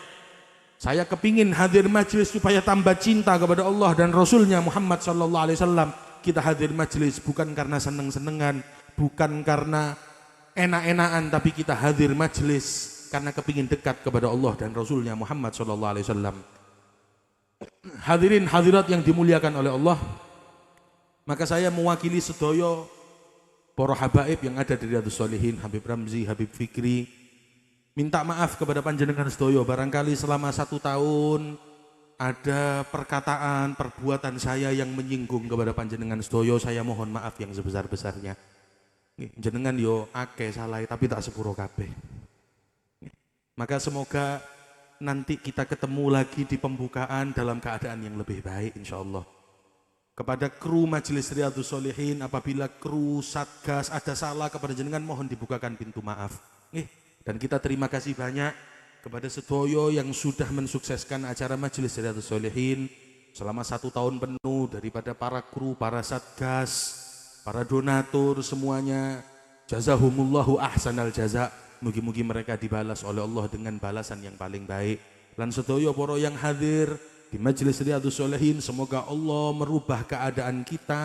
saya kepingin hadir majelis supaya tambah cinta kepada Allah dan Rasulnya Muhammad sallallahu alaihi wasallam. Kita hadir majelis bukan karena seneng-senengan, bukan karena enak-enakan, tapi kita hadir majelis karena kepingin dekat kepada Allah dan Rasulnya Muhammad sallallahu alaihi wasallam. Hadirin hadirat yang dimuliakan oleh Allah, maka saya mewakili sedoyo para habaib yang ada di Riyadhus Shalihin, Habib Ramzi, Habib Fikri, minta maaf kepada panjenengan sedoyo. Barangkali selama 1 tahun ada perkataan, perbuatan saya yang menyinggung kepada panjenengan sedoyo, saya mohon maaf yang sebesar-besarnya. Jenengan yo akeh salah tapi tak sepuro kabeh. Maka semoga nanti kita ketemu lagi di pembukaan dalam keadaan yang lebih baik insyaallah. Kepada kru Majelis Riyadhus Shalihin, apabila kru Satgas ada salah kepada jenengan, mohon dibukakan pintu maaf. Dan kita terima kasih banyak kepada sedoyo yang sudah mensukseskan acara Majelis Riyadhus Shalihin selama 1 tahun penuh, daripada para kru, para Satgas, para donatur semuanya. Jazahumullahu ahsanal jaza. Mugi-mugi mereka dibalas oleh Allah dengan balasan yang paling baik. Dan sedoyo poro yang hadir di Majelis Riyadhus Shalihin, semoga Allah merubah keadaan kita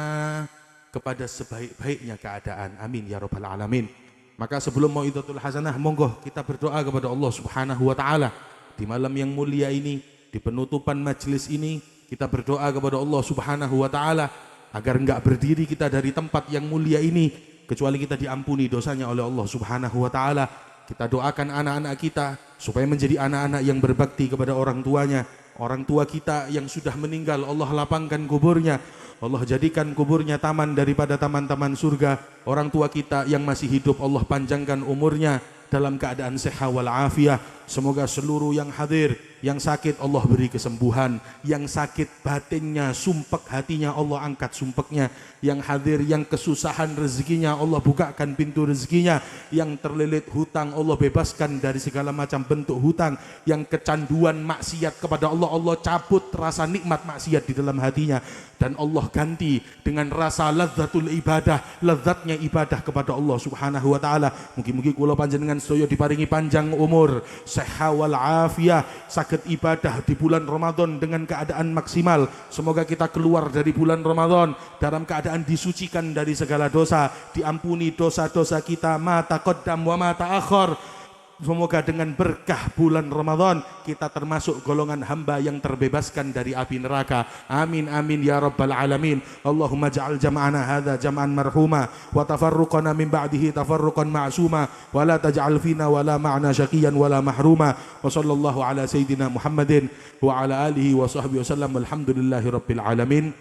kepada sebaik-baiknya keadaan. Amin ya rabbal alamin. Maka sebelum mau'izatul hasanah, monggo kita berdoa kepada Allah Subhanahu wa taala di malam yang mulia ini, di penutupan majelis ini, kita berdoa kepada Allah Subhanahu wa taala agar enggak berdiri kita dari tempat yang mulia ini kecuali kita diampuni dosanya oleh Allah Subhanahu wa taala. Kita doakan anak-anak kita supaya menjadi anak-anak yang berbakti kepada orang tuanya. Orang tua kita yang sudah meninggal, Allah lapangkan kuburnya. Allah jadikan kuburnya taman daripada taman-taman surga. Orang tua kita yang masih hidup, Allah panjangkan umurnya dalam keadaan sehat walafiat. Semoga seluruh yang hadir, yang sakit Allah beri kesembuhan, yang sakit batinnya, sumpek hatinya Allah angkat sumpeknya, yang hadir, yang kesusahan rezekinya Allah bukakan pintu rezekinya, yang terlilit hutang Allah bebaskan dari segala macam bentuk hutang, yang kecanduan maksiat kepada Allah, Allah cabut rasa nikmat maksiat di dalam hatinya, dan Allah ganti dengan rasa lazzatul ibadah, lezatnya ibadah kepada Allah subhanahu wa ta'ala. Mugi-mugi kula panjenengan sedaya diparingi panjang umur, sehat wal afiah, saged ibadah di bulan Ramadan dengan keadaan maksimal. Semoga kita keluar dari bulan Ramadan dalam keadaan disucikan dari segala dosa, diampuni dosa-dosa kita ma taqaddam wa ma ta'akhir. Semoga dengan berkah bulan Ramadan kita termasuk golongan hamba yang terbebaskan dari api neraka. Amin amin ya rabbal alamin. Allahumma ja'al jam'ana hadza jam'an marhuma wa tafarruqana min ba'dihi tafarruqan ma'suma wa la taj'al fina wa la ma'na syaqiyan wa la mahruma. Wa sallallahu ala sayyidina Muhammadin wa ala alihi wa sahbihi wasallam. Alhamdulillahi rabbil alamin.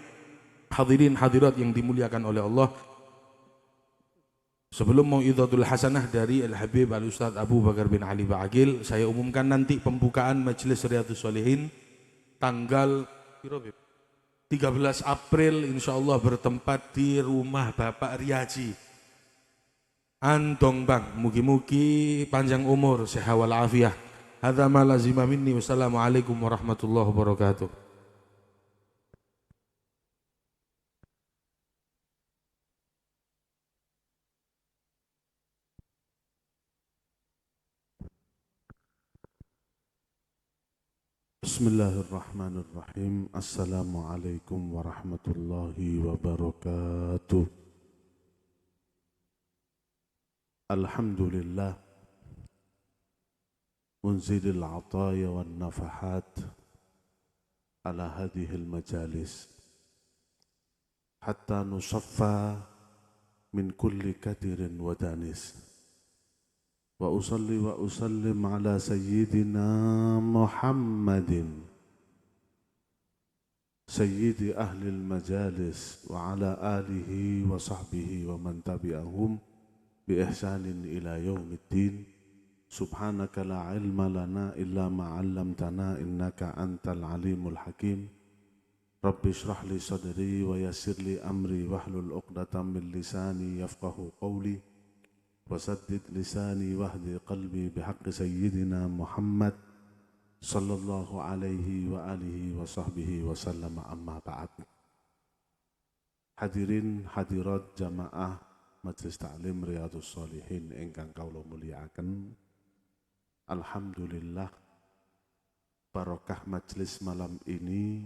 Hadirin hadirat yang dimuliakan oleh Allah, sebelum mau'izatul hasanah dari Al-Habib Al-Ustadz Abu Bakar bin Ali Ba'agil, saya umumkan nanti pembukaan Majelis Riyadhus Shalihin tanggal 13 April insyaallah bertempat di rumah Bapak Riyaji Andong Bang. Mugi-mugi panjang umur, sehat wal afiah. Hadza ma lazima minni. Wassalamualaikum warahmatullahi wabarakatuh. Bismillahirrahmanirrahim. Assalamualaikum warahmatullahi wabarakatuh. Alhamdulillah munzilil ataya wan nafahat ala hadhil majalis hatta nusaffa min kulli kadirin wa danis. Wa usalli wa usallim ala sayyidina Muhammadin sayyidi ahli majalis wa ala alihi wa sahbihi wa man tabi'ahum bi ihsanin ila yaumiddin. Subhanaka la ilma lana illa ma 'allamtana innaka antal alimul hakim. Rabbi shrah li sadri wa yassir li amri wahlul 'uqdatam min lisani yafqahu qawli. وسدد لساني واهدي قلبي بحق سيدنا محمد صلى الله عليه وآله وصحبه وسلم. أما بعد. Hadirin hadirat jamaah Majelis Ta'lim Riyadhus Shalihin ingkang kawula mulyakaken. Alhamdulillah barokah majelis malam ini,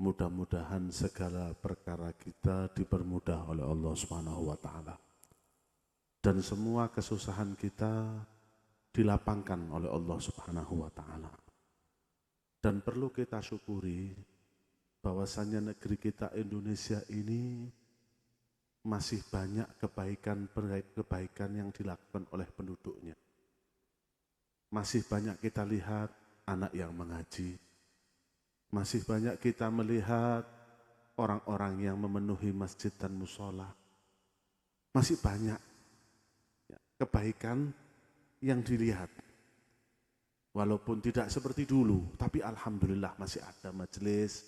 mudah-mudahan segala perkara kita dipermudah oleh Allah Subhanahu wa taala. Dan semua kesusahan kita dilapangkan oleh Allah Subhanahu wa ta'ala. Dan perlu kita syukuri bahwasannya negeri kita Indonesia ini masih banyak kebaikan yang dilakukan oleh penduduknya. Masih banyak kita lihat anak yang mengaji. Masih banyak kita melihat orang-orang yang memenuhi masjid dan musola. Masih banyak kebaikan yang dilihat. Walaupun tidak seperti dulu, tapi alhamdulillah masih ada majelis,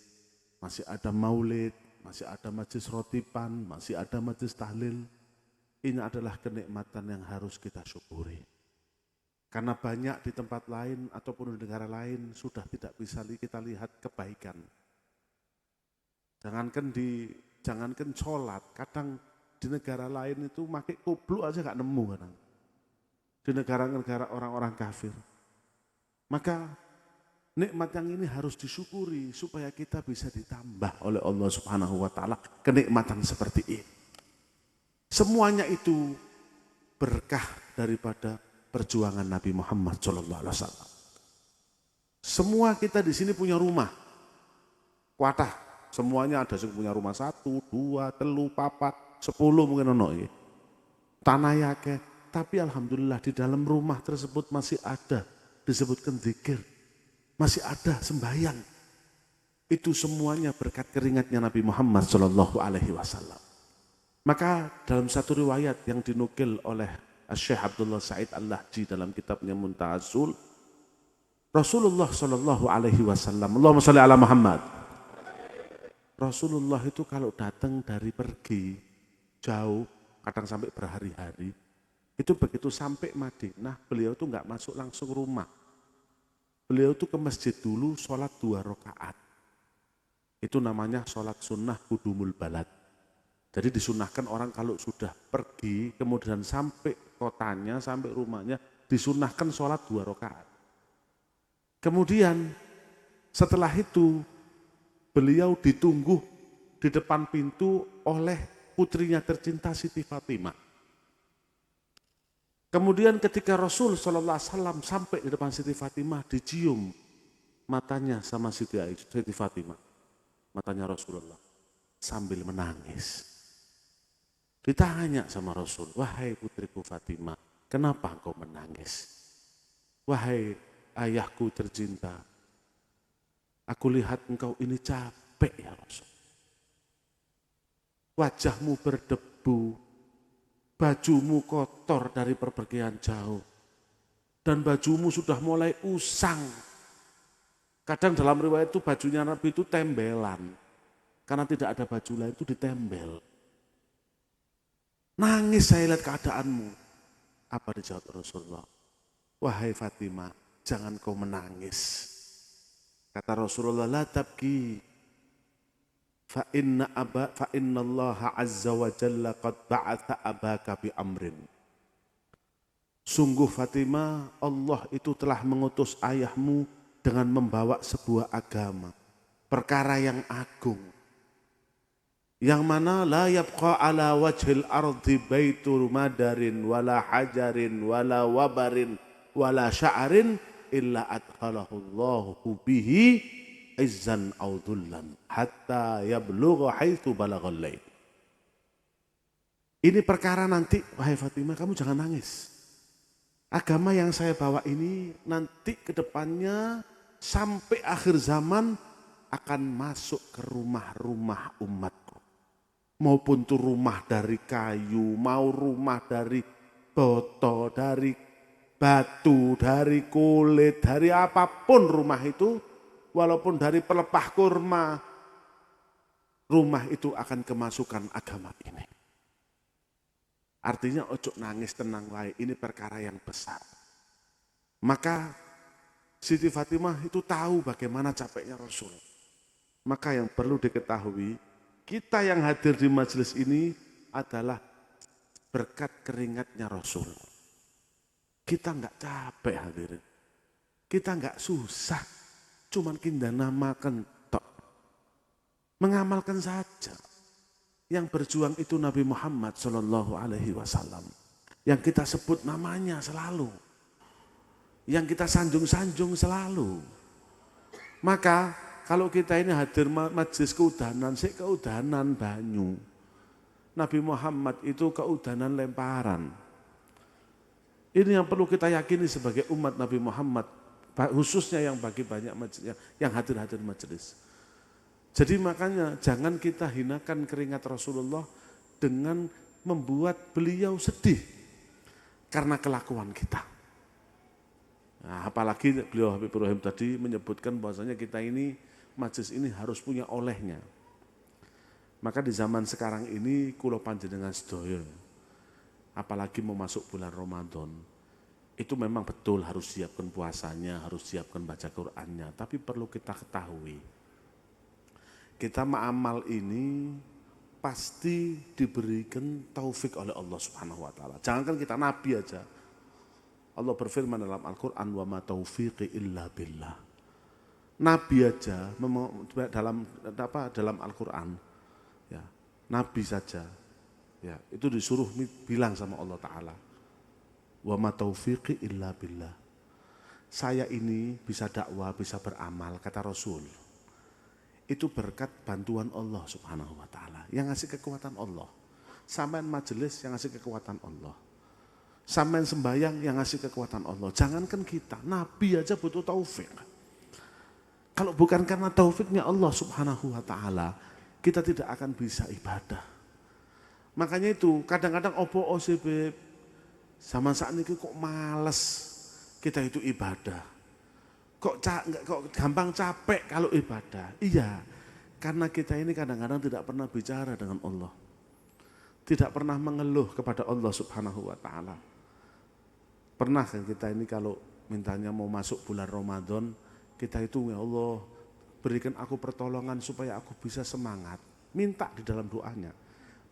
masih ada maulid, masih ada majelis rotiban, masih ada majelis tahlil. Ini adalah kenikmatan yang harus kita syukuri. Karena banyak di tempat lain ataupun di negara lain sudah tidak bisa kita lihat kebaikan. Jangankan sholat, kadang di negara lain itu pakai kubluk aja gak nemu kadang. Di negara-negara orang-orang kafir. Maka nikmat yang ini harus disyukuri supaya kita bisa ditambah oleh Allah Subhanahu wa taala kenikmatan seperti ini. Semuanya itu berkah daripada perjuangan Nabi Muhammad SAW. Semua kita di sini punya rumah. Kuatah. Semuanya ada yang punya rumah 1, 2, 3, 4, 10 mungkin ono iki. Tanah yake, Tapi alhamdulillah di dalam rumah tersebut masih ada disebutkan zikir, masih ada sembahyang. Itu semuanya berkat keringatnya Nabi Muhammad Shallallahu Alaihi Wasallam. Maka dalam satu riwayat yang dinukil oleh Syekh Abdullah Said Al-Lahji dalam kitabnya Muntahazul, Rasulullah Shallallahu Alaihi Wasallam, Allahumma sholli ala Muhammad. Rasulullah itu kalau datang dari pergi jauh, kadang sampai berhari-hari, itu begitu sampai Madinah, beliau itu nggak masuk langsung rumah. Beliau itu ke masjid dulu, sholat 2 rakaat. Itu namanya sholat sunnah kudumul balad. Jadi disunahkan orang kalau sudah pergi, kemudian sampai kotanya, sampai rumahnya, disunahkan sholat 2 rakaat. Kemudian setelah itu, beliau ditunggu di depan pintu oleh putrinya tercinta Siti Fatimah. Kemudian ketika Rasul SAW sampai di depan Siti Fatimah, dicium matanya sama Siti Fatimah. Matanya Rasulullah sambil menangis. Ditanya sama Rasul, wahai putriku Fatimah, kenapa engkau menangis? Wahai ayahku tercinta, aku lihat engkau ini capek ya Rasul. Wajahmu berdebu, bajumu kotor dari perpergian jauh, dan bajumu sudah mulai usang. Kadang dalam riwayat itu bajunya Nabi itu tembelan, karena tidak ada baju lain itu ditembel. Nangis saya lihat keadaanmu. Apa dijawab Rasulullah? Wahai Fatimah, jangan kau menangis. Kata Rasulullah, la tabki, fa inna Allah azza wa jalla qad ba'atha abaka bi amrin. Sungguh Fatimah, Allah itu telah mengutus ayahmu dengan membawa sebuah agama, perkara yang agung, yang mana la yabqa ala wajhil ardi baitur madarin wala hajarin wala wabarin wala sya'arin illa adkhalahu Allahu bihi izzan aw dhullan hatta yablugha haitsu balaghal lail. Ini perkara nanti, wahai Fatimah, kamu jangan nangis. Agama yang saya bawa ini nanti ke depannya sampai akhir zaman akan masuk ke rumah-rumah umatku. Maupun itu rumah dari kayu, mau rumah dari boto, dari batu, dari kulit, dari apapun rumah itu, walaupun dari pelepah kurma, rumah itu akan kemasukan agama ini. Artinya ojo nangis, tenang wae, ini perkara yang besar. Maka Siti Fatimah itu tahu bagaimana capeknya Rasul. Maka yang perlu diketahui, kita yang hadir di majelis ini adalah berkat keringatnya Rasul. Kita enggak capek hadirin. Kita enggak susah. Cuman kita namakan tok. Mengamalkan saja. Yang berjuang itu Nabi Muhammad Shallallahu Alaihi Wasallam. Yang kita sebut namanya selalu. Yang kita sanjung-sanjung selalu. Maka kalau kita ini hadir majelis keudanan, keudanan banyu. Nabi Muhammad itu keudanan lemparan. Ini yang perlu kita yakini sebagai umat Nabi Muhammad, khususnya yang bagi banyak majelis, yang hadir-hadir majelis. Jadi makanya jangan kita hinakan keringat Rasulullah dengan membuat beliau sedih karena kelakuan kita. Nah, apalagi beliau Habib Ibrahim tadi menyebutkan bahwasanya kita ini majelis ini harus punya olehnya. Maka di zaman sekarang ini kula panjenengan sedaya, apalagi mau masuk bulan Ramadan, itu memang betul harus siapkan puasanya, harus siapkan baca Qur'annya. Tapi perlu kita ketahui, kita ma'amal ini pasti diberikan taufik oleh Allah Subhanahu wa taala. Jangankan kita nabi aja. Allah berfirman dalam Al-Qur'an, wa ma taufiqi illa billah. Nabi aja dalam Al-Quran, ya, Nabi saja, ya, itu disuruh bilang sama Allah Ta'ala, wa ma taufiqi illa billah. Saya ini bisa dakwah, bisa beramal, kata Rasul, itu berkat bantuan Allah Subhanahu wa Ta'ala, yang ngasih kekuatan Allah. Sampai majelis yang ngasih kekuatan Allah. Sampean sembayang yang ngasih kekuatan Allah. Jangankan kita, Nabi aja butuh taufik. Kalau bukan karena taufiknya Allah Subhanahu wa Ta'ala, kita tidak akan bisa ibadah. Makanya itu kadang-kadang opo OCB sama saat ini kok males kita itu ibadah. Kok gampang capek kalau ibadah. Iya, karena kita ini kadang-kadang tidak pernah bicara dengan Allah. Tidak pernah mengeluh kepada Allah Subhanahu wa Ta'ala. Pernah kan kita ini kalau mintanya mau masuk bulan Ramadan, kita itu ya Allah berikan aku pertolongan supaya aku bisa semangat. Minta di dalam doanya,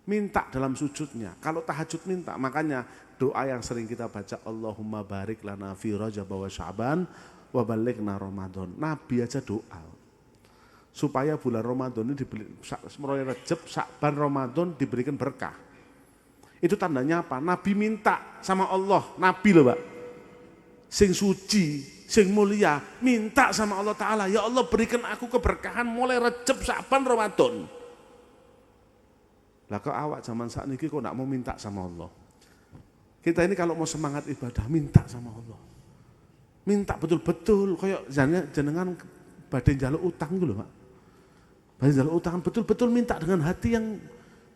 minta dalam sujudnya. Kalau tahajud minta, makanya doa yang sering kita baca Allahumma barik lana fi Rajab wa Sya'ban wa balighna Ramadan. Nabi aja doa supaya bulan Ramadan ini mulai Rajab, Sya'ban, Ramadan diberikan berkah. Itu tandanya apa? Nabi minta sama Allah, Nabi loh Pak, sing suci, sing mulia, minta sama Allah Ta'ala, ya Allah berikan aku keberkahan mulai Rajab, Sya'ban, Ramadan. Lah kok awak zaman saat ini kok enggak mau minta sama Allah? Kita ini kalau mau semangat ibadah, minta sama Allah. Minta betul-betul, kayak jenengan badhe njaluk utang gitu loh Pak. Badhe njaluk utang betul-betul minta dengan hati yang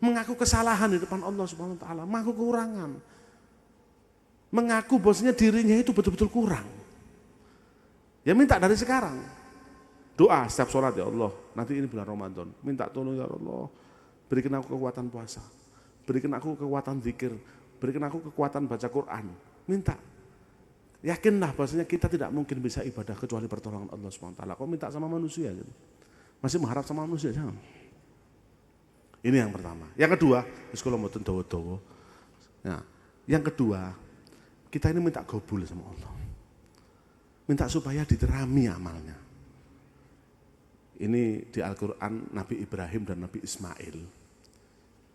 mengaku kesalahan di depan Allah Subhanahu wa Ta'ala, mengaku kekurangan. Mengaku bahwasanya dirinya itu betul-betul kurang. Ya minta dari sekarang. Doa setiap sholat, ya Allah, nanti ini bulan Ramadan, minta tolong ya Allah, berikan aku kekuatan puasa, berikan aku kekuatan zikir, berikan aku kekuatan baca Quran. Minta. Yakinlah bahwasanya kita tidak mungkin bisa ibadah kecuali pertolongan Allah Subhanahu wa Ta'ala. Kok minta sama manusia gitu? Masih mengharap sama manusia, jangan. Ini yang pertama. Yang kedua, sekolah mboten dawa-dawa. Nah, yang kedua, kita ini minta gobul sama Allah. Minta supaya diterami amalnya. Ini di Al-Quran Nabi Ibrahim dan Nabi Ismail.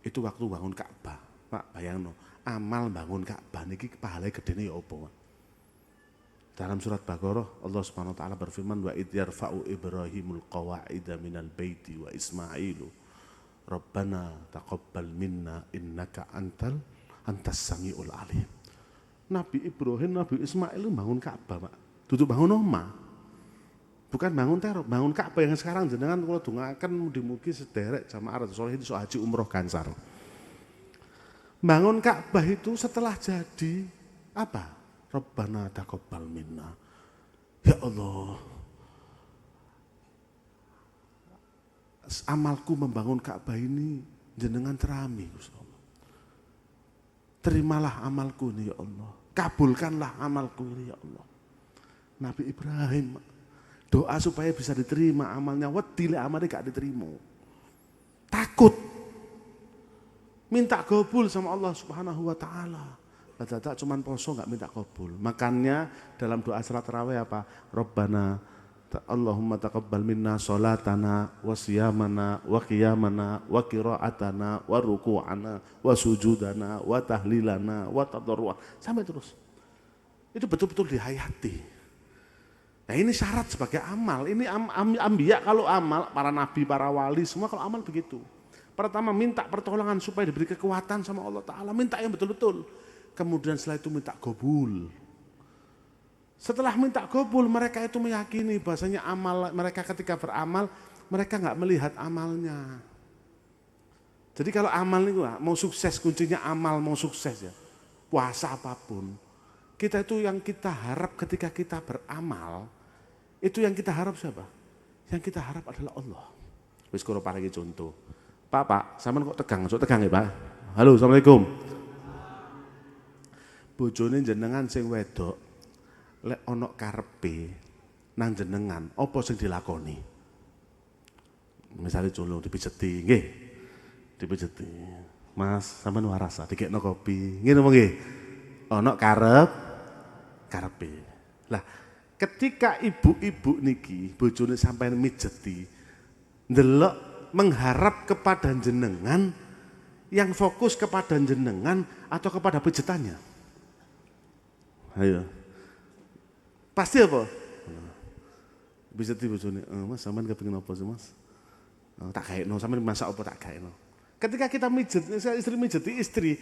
Itu waktu bangun Ka'bah. Pak, bayangno, amal bangun Ka'bah niki pahalanya gedene ya apa? Dalam surat Baqarah Allah Subhanahu wa Ta'ala berfirman wa id yarfa'u Ibrahimul qawa'ida minal baiti wa Ismailu Rabbana taqabbal minna innaka antas samiul alim. Nabi Ibrahim, Nabi Ismail bangun Ka'bah, Pak. Duduk bangun omah. Bukan bangun teror, bangun Ka'bah yang sekarang jenengan kula dongaken mugi-mugi sederek jamaah Rasul Soleh itu haji umroh Gansar. Bangun Ka'bah itu setelah jadi apa? Rabbana taqabbal minna. Ya Allah, amalku membangun Ka'bah ini jenengan terami, Gusti Allah. Terimalah amalku ini ya Allah. Kabulkanlah amalku ini ya Allah. Nabi Ibrahim doa supaya bisa diterima amalnya, wedile amalnya gak diterima. Takut. Minta kabul sama Allah Subhanahu wa Ta'ala. Dadak cuman poso gak minta kabul. Makanya dalam doa salat tarawih apa? Rabbana Allahumma taqabbal minna sholatana wa siyamana wa qiyamana wa qira'atana wa ruku'ana wa sujudana wa tahlilana wa tadarru'a. Sampai terus. Itu betul-betul dihayati. Nah ini syarat sebagai amal. Ini ambiya kalau amal, para nabi, para wali, semua kalau amal begitu. Pertama minta pertolongan supaya diberi kekuatan sama Allah Ta'ala. Minta yang betul-betul. Kemudian setelah itu minta gobul. Setelah minta gobul, mereka itu meyakini bahasanya amal mereka ketika beramal, mereka nggak melihat amalnya. Jadi kalau amal itu mau sukses, kuncinya amal mau sukses ya. Puasa apapun. Kita itu yang kita harap ketika kita beramal, itu yang kita harap siapa? Yang kita harap adalah Allah. Wis karo paragi contoh. Pak, sampean kok tegang? Sok tegang ya, Pak? Halo, Assalamualaikum. Bojone jenengan sing wedok lek ana karepe nang jenengan, apa sing dilakoni? Misale culung dipijeti, nggih. Dipijeti. Mas, sampean waras dikekno kopi. Ngene apa nggih? Ana karepe. Lah, ketika ibu-ibu niki bojone sampean mijeti, ndelok mengharap kepada jenengan yang fokus kepada jenengan atau kepada pijetannya? Ayo. Pasti apa? Bisa tiba bojone, Mas sampean kepengin apa sih, Mas? Tak gaekno, sampean masak apa tak gaekno. Ketika kita istri mijeti istri,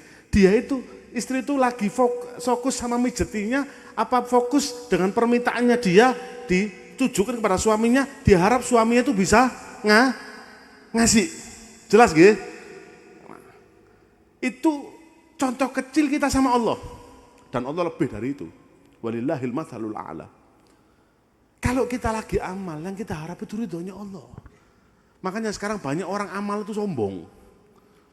istri itu lagi fokus sama mijetinya, apa fokus dengan permintaannya dia ditujukan kepada suaminya, diharap suaminya itu bisa ngasih. Jelas gak? Itu contoh kecil kita sama Allah. Dan Allah lebih dari itu. Walillahil mathalul a'la. Kalau kita lagi amal, yang kita harap itu ridhonya Allah. Makanya sekarang banyak orang amal itu sombong.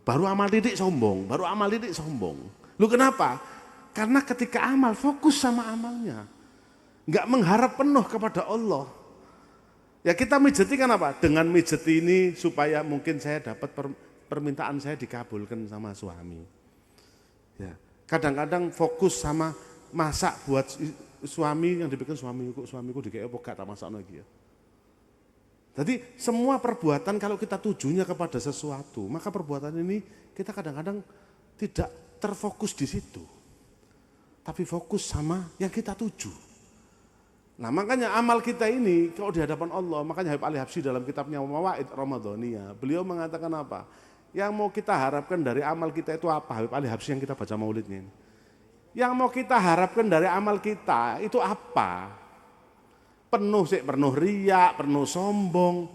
Baru amal titik sombong, baru amal titik sombong. Lu kenapa? Karena ketika amal, fokus sama amalnya. Enggak mengharap penuh kepada Allah. Ya kita mijeti kan apa? Dengan mijeti ini supaya mungkin saya dapat permintaan saya dikabulkan sama suami. Ya, kadang-kadang fokus sama masak buat suami yang dibikin suamiku dikei apa gak tak masak lagi ya. Jadi semua perbuatan kalau kita tujunya kepada sesuatu, maka perbuatan ini kita kadang-kadang tidak terfokus di situ. Tapi fokus sama yang kita tuju. Nah makanya amal kita ini kalau di hadapan Allah, makanya Habib Ali Habsyi dalam kitabnya Mawaid Ramadhaniyah, beliau mengatakan apa? Yang mau kita harapkan dari amal kita itu apa? Habib Ali Habsyi yang kita baca maulidnya ini. Yang mau kita harapkan dari amal kita itu apa? Penuh riya, penuh sombong.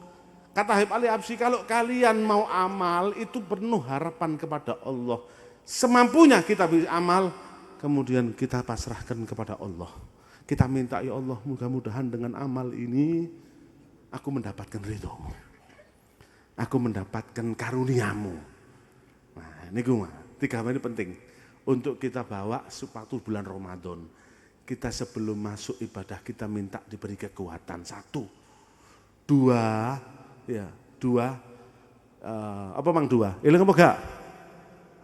Kata Habib Ali Habsyi, kalau kalian mau amal itu penuh harapan kepada Allah. Semampunya kita bisa amal, kemudian kita pasrahkan kepada Allah. Kita minta, ya Allah mudah-mudahan dengan amal ini aku mendapatkan ridhomu. Aku mendapatkan karuniamu. Nah ini gue 3 hal ini penting. Untuk kita bawa sepatu bulan Ramadan. Kita sebelum masuk ibadah kita minta diberi kekuatan. 1, 2, ya 2. Apa mang 2? Ilang apa gak?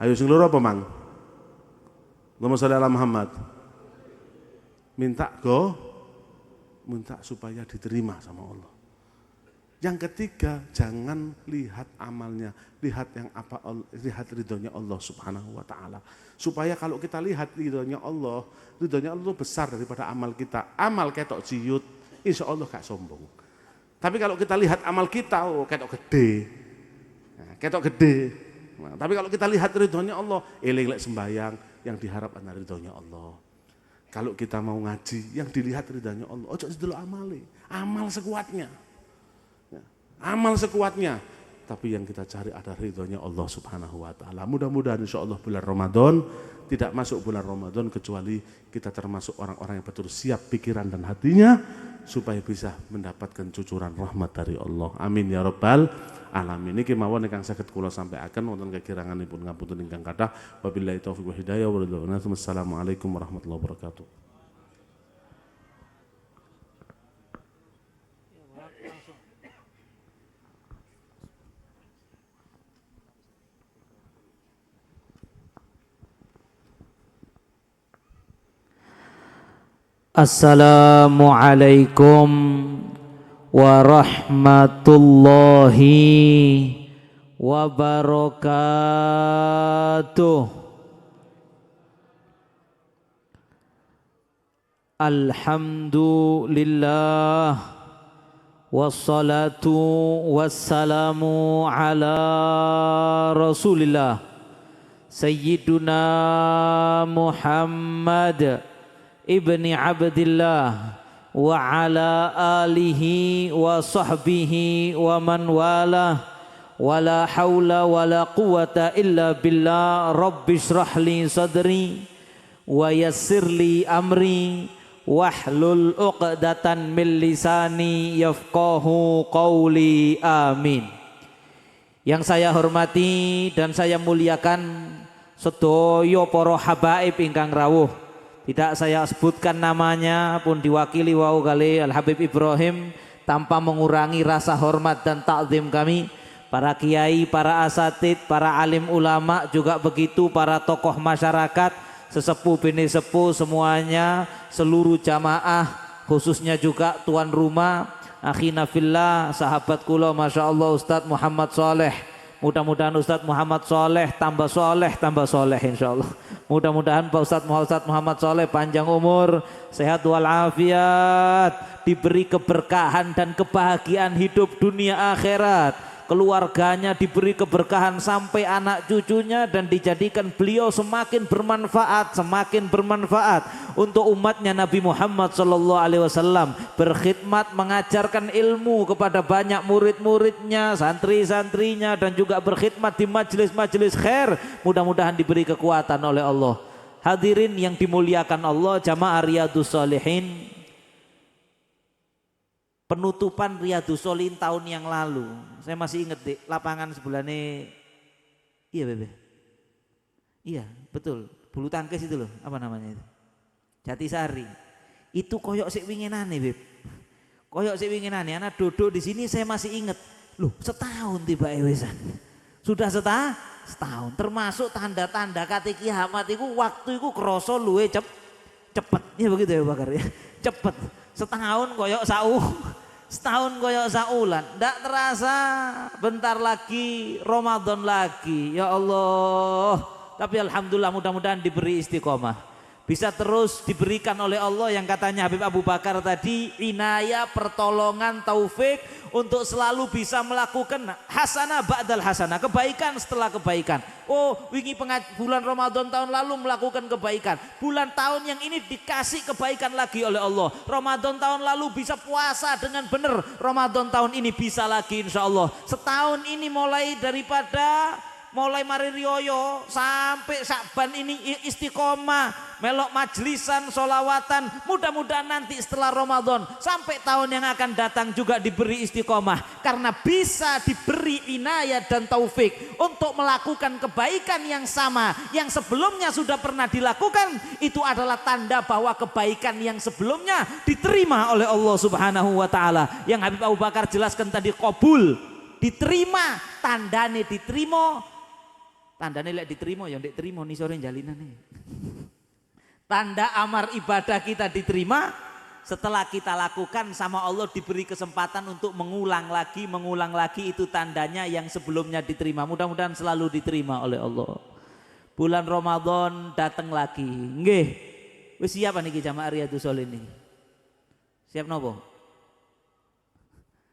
Ayo sing loro apa mang? Allahumma sholli ala Muhammad. Minta supaya diterima sama Allah. Yang ketiga, jangan lihat amalnya, lihat ridhonya Allah Subhanahu wa taala. Supaya kalau kita lihat ridhonya Allah itu besar daripada amal kita. Amal ketok ciut, insya Allah gak sombong. Tapi kalau kita lihat amal kita, ketok gede. Nah, tapi kalau kita lihat ridhonya Allah, eling lek sembayang yang diharap adalah ridhonya Allah. Kalau kita mau ngaji, yang dilihat ridhonya Allah, ojo dulu amali, amal sekuatnya. Amal sekuatnya, tapi yang kita cari ada ridhonya Allah Subhanahu wa taala. Mudah-mudahan insya Allah bulan Ramadan tidak masuk bulan Ramadan kecuali kita termasuk orang-orang yang betul siap pikiran dan hatinya supaya bisa mendapatkan cucuran rahmat dari Allah. Amin ya rabbal alamin. Niki mawon ingkang saged kula sampaikan wonten kekiranganipun ngapunten ingkang kathah. Wabillahi taufiq wal hidayah. Wassalamualaikum warahmatullahi wabarakatuh. Assalamualaikum warahmatullahi wabarakatuh. Alhamdulillah wassalatu wassalamu ala Rasulillah Sayyiduna Muhammad ibni Abdillah wa ala alihi wa sahbihi wa man wala wala hawla wala quwata illa billah. Rabbi shrah li sadri wa yassir li amri wahlul uqdatan min lisani yafqahu qawli. Amin. Yang saya hormati dan saya muliakan sedaya para habaib ingkang rawuh. Tidak saya sebutkan namanya pun diwakili wau kali Al Habib Ibrahim tanpa mengurangi rasa hormat dan takzim kami. Para kiai, para asatid, para alim ulama juga begitu, para tokoh masyarakat, sesepuh bini sepuh semuanya, seluruh jamaah, khususnya juga tuan rumah, akhina fillah, sahabat kula, masya Allah Ustadz Muhammad Soleh. Mudah-mudahan Ustadz Muhammad Soleh tambah soleh insya Allah. Mudah-mudahan Pak Ustadz Muhammad Soleh panjang umur, sehat walafiat, diberi keberkahan dan kebahagiaan hidup dunia akhirat. keluarganya diberi keberkahan sampai anak cucunya, dan dijadikan beliau semakin bermanfaat untuk umatnya Nabi Muhammad sallallahu alaihi wasallam, berkhidmat mengajarkan ilmu kepada banyak murid-muridnya, santri-santrinya, dan juga berkhidmat di majelis-majelis khair. Mudah-mudahan diberi kekuatan oleh Allah. Hadirin yang dimuliakan Allah, jamaah Riyadhus Shalihin, penutupan Riyadhus Shalihin tahun yang lalu, saya masih ingat di lapangan sebelahnya, iya Bebe, iya betul, bulu tangkis itu loh, apa namanya itu, Jatisari, itu koyok sik winginane Beb, koyok sik winginane, anak duduk di sini saya masih ingat, loh setahun tiba ewesan, sudah setahun, termasuk tanda-tanda kata kiamat itu, waktu itu kroso luwe cepet, ya begitu ya Bakar ya, cepet. Setahun koyok saulan, ndak terasa bentar lagi Ramadan lagi, ya Allah. Tapi alhamdulillah, mudah-mudahan diberi istiqomah, bisa terus diberikan oleh Allah yang katanya Habib Abu Bakar tadi, inayah, pertolongan, taufik untuk selalu bisa melakukan hasanah ba'dal hasanah, kebaikan setelah kebaikan. Oh, wingi bulan Ramadan tahun lalu melakukan kebaikan, bulan tahun yang ini dikasih kebaikan lagi oleh Allah. Ramadan tahun lalu bisa puasa dengan benar, Ramadan tahun ini bisa lagi insya Allah. Setahun ini mulai mari rioyo sampai Syakban ini istiqomah, melok majlisan, solawatan. Mudah-mudahan nanti setelah Ramadan sampai tahun yang akan datang juga diberi istiqomah, karena bisa diberi inayah dan taufik untuk melakukan kebaikan yang sama yang sebelumnya sudah pernah dilakukan. Itu adalah tanda bahwa kebaikan yang sebelumnya diterima oleh Allah Subhanahu wa taala. Yang Habib Abu Bakar jelaskan tadi, qabul, diterima, tandane diterima. Tandanya lek diterima ya ndek terima nih sore jalinane. Tanda amar ibadah kita diterima setelah kita lakukan sama Allah, diberi kesempatan untuk mengulang lagi, itu tandanya yang sebelumnya diterima. Mudah-mudahan selalu diterima oleh Allah. Bulan Ramadan datang lagi. Nggih. Wis siap niki jamaah Riyadhus Shalihin ini? Siap nopo?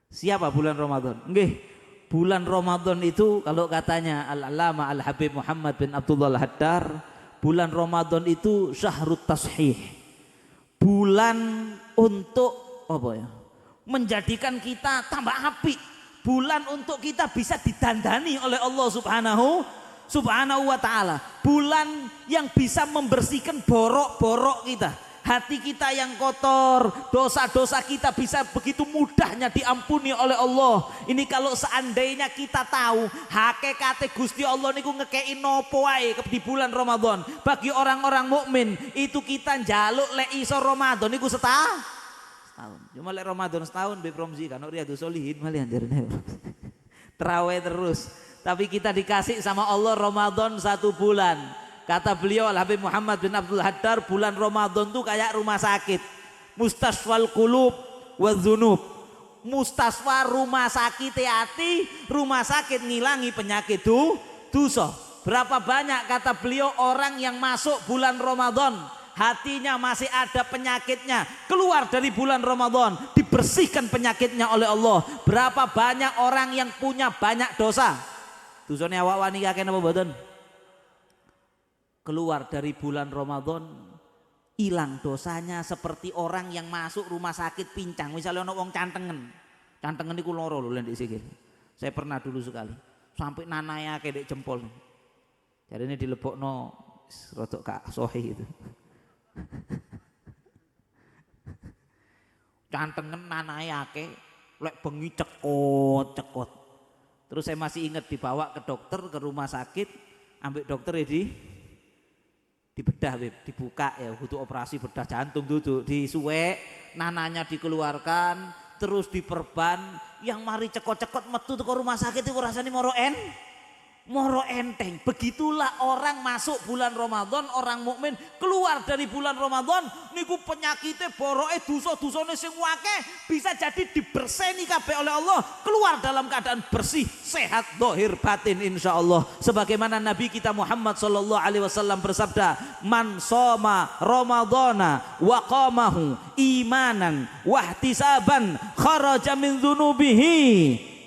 Siapa bulan Ramadan? Nggih. Bulan Ramadan itu kalau katanya Al-Allamah Al-Habib Muhammad bin Abdullah Al-Haddar, bulan Ramadan itu syahrut tashih, bulan untuk apa ya, menjadikan kita tambah api, bulan untuk kita bisa didandani oleh Allah Subhanahu wa ta'ala, bulan yang bisa membersihkan borok-borok kita, hati kita yang kotor, dosa-dosa kita bisa begitu mudahnya diampuni oleh Allah. Ini kalau seandainya kita tahu hakikate Gusti Allah niku ngekei nopo wae di bulan Ramadan. Bagi orang-orang mukmin itu kita njaluk lek iso Ramadan niku setahun. Cuma lek Ramadan setahun Beb Romzi kan Riyadhus Shalihin malian jarene. Terawih terus. Tapi kita dikasih sama Allah Ramadan 1 bulan. Kata beliau Al-Habib Muhammad bin Abdul Haddar, bulan Ramadan tuh kayak rumah sakit, mustasfal qulub wa dzunub. Mustasfa rumah sakit hati, rumah sakit ngilangi penyakit dosa. Berapa banyak kata beliau orang yang masuk bulan Ramadan hatinya masih ada penyakitnya, keluar dari bulan Ramadan dibersihkan penyakitnya oleh Allah. Berapa banyak orang yang punya banyak dosa, dosane awak wani akeh napa mboten? Keluar dari bulan Ramadan hilang dosanya seperti orang yang masuk rumah sakit pincang. Misalnya ono wong cantengen niku loro lho ndek sikil. Saya pernah dulu sekali sampai nanaya kayak jempol. Jadi ini dilebokno rodok kak sohi itu. Cantengen nanaya ke lek bengi cekot. Terus saya masih ingat dibawa ke dokter, ke rumah sakit, ambil dokter dibedah Beb, dibuka ya, butuh operasi bedah jantung duduk, disuwek, nananya dikeluarkan, terus diperban, yang mari cekot-cekot metu ke rumah sakit itu rasanya moro enteng. Begitulah orang masuk bulan Ramadan, orang mukmin keluar dari bulan Ramadan niku penyakitnya boroke dosa-dosane sing akeh bisa jadi diberseni kabeh oleh Allah, keluar dalam keadaan bersih, sehat zahir batin insyaallah. Sebagaimana Nabi kita Muhammad sallallahu alaihi wasallam bersabda, "Man shoma Ramadhana wa qamahu imanan wa ihtisaban kharaja min dzunubihi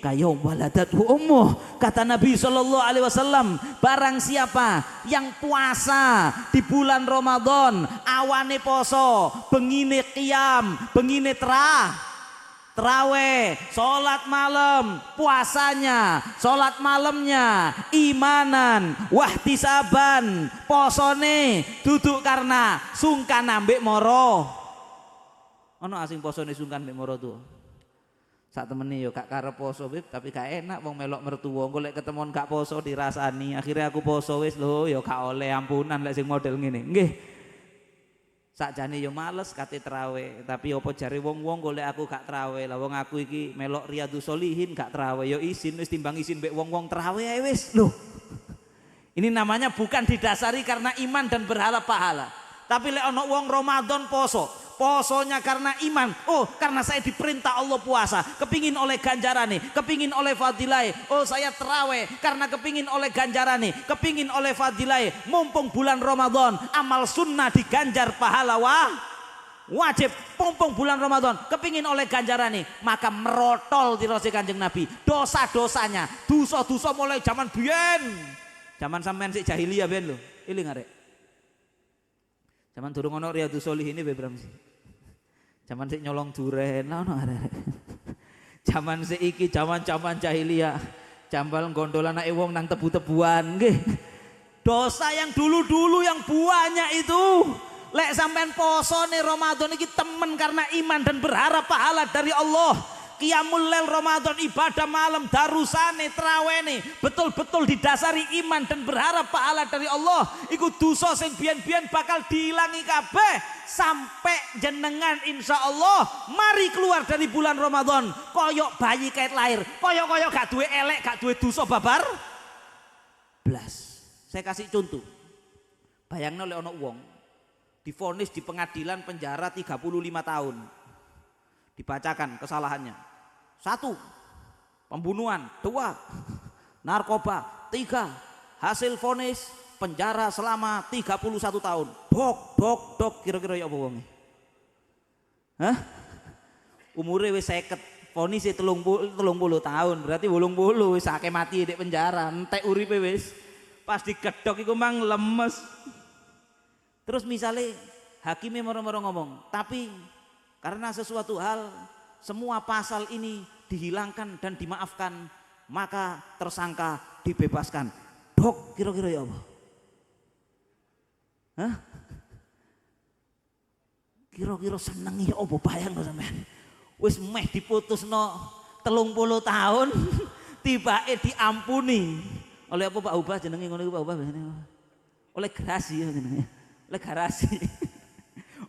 kayom waladatu ummuh. Kata Nabi sallallahu alaihi wasallam, barang siapa yang puasa di bulan Ramadan, awane poso, bengine qiyam, bengine terawih, sholat malam, puasanya, sholat malamnya, imanan, wahtisaban, posone, duduk karena sungkan ambek moro. Ono asing posone sungkan ambek moro tuh. Sak temene yo gak karep poso Bib, tapi gak enak wong melok mertua. Engko lek ketemon gak poso dirasani. Akhirnya aku poso wis lho, yo gak oleh ampunan lek sing model ngene. Nggih. Sakjane yo males kate traweh, tapi apa jare wong-wong golek aku gak traweh. Lah wong aku iki melok Riyadhus Sholihin gak traweh, yo izin wis timbang izin mbek wong-wong traweh ae wis. Loh. Ini namanya bukan didasari karena iman dan berharap pahala. Tapi lek ana wong Ramadan posonya karena iman. Oh, karena saya diperintah Allah puasa, kepingin oleh ganjarane, kepingin oleh fadilai. Oh, saya terawih karena kepingin oleh ganjarane, kepingin oleh fadilai. Mumpung bulan Ramadan, amal sunnah diganjar pahala wajib. Mumpung bulan Ramadan, kepingin oleh ganjarane, maka merotol tirose Kanjeng Nabi. Dosa-dosanya, dosa-dosa mulai zaman biyen. Zaman sampean sik jahiliyah biyen lho. Eling arek. Zaman durung ono Riyadhus Sholihin ini Bebram sih. Zaman sik nyolong duren lah ono arek. Zaman seiki zaman-zaman jahiliyah. Jambal gondol anake wong nang tebu-tebuan nggih. Dosa yang dulu-dulu yang banyak itu. Lek sampean posone Ramadan iki temen karena iman dan berharap pahala dari Allah. Qiyamul Lail Ramadan, ibadah malam, darusane, trawene, betul-betul didasari iman dan berharap pahala dari Allah. Iku dosa sing biyen-biyen bakal diilangi kabeh sampai jenengan insya Allah mari keluar dari bulan Ramadan koyok bayi kait lahir, koyok gak duwe elek, gak duwe dosa babar blas. Saya kasih contoh. Bayangno lek ana wong divonis di pengadilan penjara 35 tahun. Dibacakan kesalahannya. 1. Pembunuhan. 2. Narkoba. 3. Hasil vonis penjara selama 31 tahun. Dok, kira-kira ya apa wong? Hah? Umure wis 50, vonis 30 tahun, berarti 80 wis akeh mati di penjara, entek uripe wis. Pas digedhok iku mang lemes. Terus misalnya hakimnya moro-moro ngomong, tapi karena sesuatu hal semua pasal ini dihilangkan dan dimaafkan, maka tersangka dibebaskan. Dok, kira-kira ya apa? Hah? Kira-kira senengi apa bayang lo sampean? Wis meh diputusno 30 tahun tibake diampuni. Oleh apa Pak Ubah jenenge ngono iku Pak Ubah biasane? Oleh garasi ya jenenge. Oleh garasi.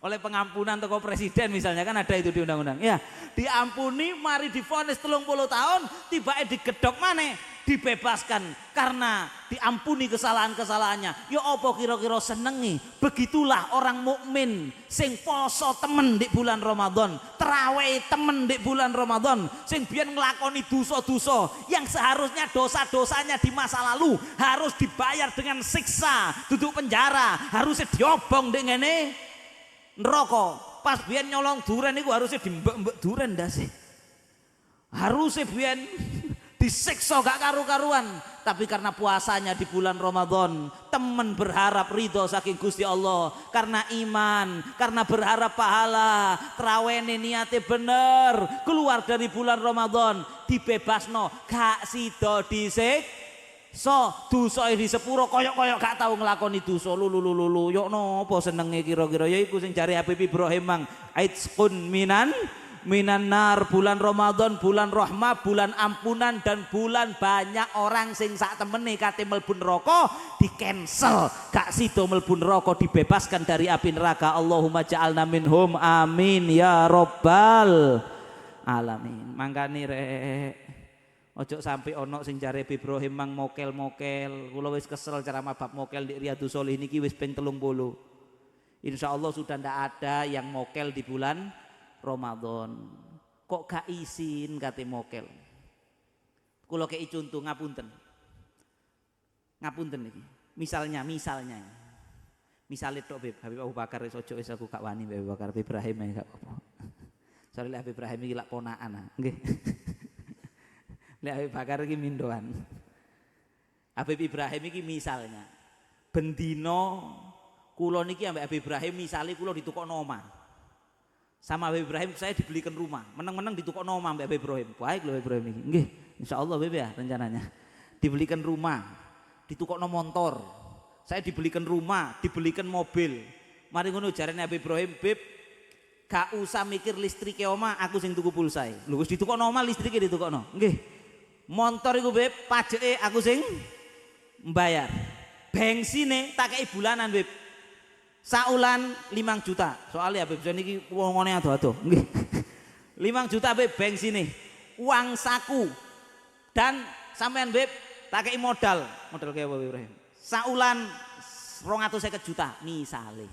Oleh pengampunan toko presiden misalnya, kan ada itu di undang-undang ya, diampuni mari divonis 30 tahun tibake digedhok maneh dibebaskan karena diampuni kesalahan-kesalahannya. Ya apa kira-kira senengi? Begitulah orang mukmin sing poso temen di bulan Ramadan, terawih temen di bulan Ramadan, sing biyen nglakoni dosa-dosa yang seharusnya dosa-dosanya di masa lalu harus dibayar dengan siksa, duduk penjara, harusnya diobong dengan ngene neraka. Pas biyen nyolong duren iku harusnya dimbek-mbek duren ndase. Harusnya biyen disiksa gak karu-karuan, tapi karena puasanya di bulan Ramadan, temen berharap ridho saking Gusti Allah, karena iman, karena berharap pahala, trawene niate bener, keluar dari bulan Ramadan dibebasno, gak sida disik. So, dosa di sepuro koyok-koyok gak tahu ngelakoni dosa lulu yok nopo senenge kira-kira ya iku sing jare Habib Ibrahim mang aitqun minan nar. Bulan Ramadan bulan rahmah, bulan ampunan, dan bulan banyak orang sing sak temene kate mlebu neraka di cancel, gak sida mlebu neraka dibebaskan dari api neraka. Allahumma ja'alna minhum, amin ya rabbal alamin. Mangkane rek ojo sampai ono sing jare Ibrahim mang mokel-mokel. Kula wis kesel ceramah bab mokel di Riyadhus Sholihin niki wis ping 30. Insyaallah sudah ndak ada yang mokel di bulan Ramadan. Kok gak izin kate mokel? Kula kei contoh ngapunten. Ngapunten iki. Misalnya tok Habib Abu Bakar wis ojo wis aku gak wani Habib Bakar Ibrahim ya gak apa-apa. Soale Habib Ibrahim iki lak ponakan nggih. Lek Habib Bakar iki mindoan. Habib Ibrahim iki misalnya bendino kula niki ambek Habib Ibrahim misale kula ditukokno omah. Sama Habib Ibrahim saya dibelikan rumah. Meneng-meneng ditukokno omah ambek Habib Ibrahim. Baik lho Habib Ibrahim niki. Nggih, insyaallah Habib ya rencananya. Dibelikan rumah, ditukokno motor. Saya dibelikan rumah, dibelikan mobil. Mari ngono jarene Habib Ibrahim, "Beb, gak usah mikir listrike omah, aku sing tuku pulsae." Lho wis ditukokno omah listrike ditukokno. Nggih. Motor iku Beb, pajeke aku sing mbayar. Bensine tak kei bulanan Beb. Saulan 5 juta. Soalnya Habib Zain iki wongone ado-ado. Nggih. 5 juta Beb bensine. Uang saku. Dan sampean Beb tak kei modal. Modal kaya Habib Ibrahim. Saulan 250 juta misale.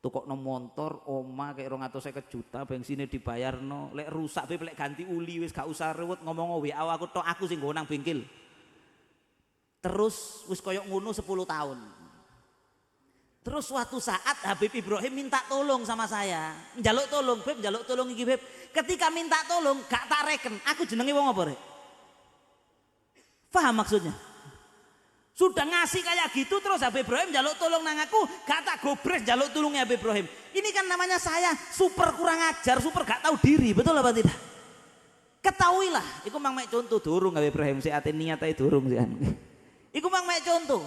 Tukokno motor omah kayak 250 juta bensine dibayarno. Lek rusak Beb lek ganti uli wis gak usah rewet ngomong WA aku tok, aku sing nggo nang bengkel. Terus wis koyok ngono 10 tahun. Terus suatu saat Habib Ibrahim minta tolong sama saya. Njaluk tolong Beb, njaluk tolong iki Beb. Ketika minta tolong gak tak reken, aku jenenge wong apa rek? Paham maksudnya? Sudah ngasih kayak gitu terus Habib Ibrahim njaluk tolong nang aku, gak tak gobres njaluk tolongnya Habib Ibrahim. Ini kan namanya saya super kurang ajar, super gak tahu diri, betul apa tidak? Ketahuilah, iku mang mek contoh durung Habib Ibrahim si ate niat ae durung sih. Iku mang mek contoh.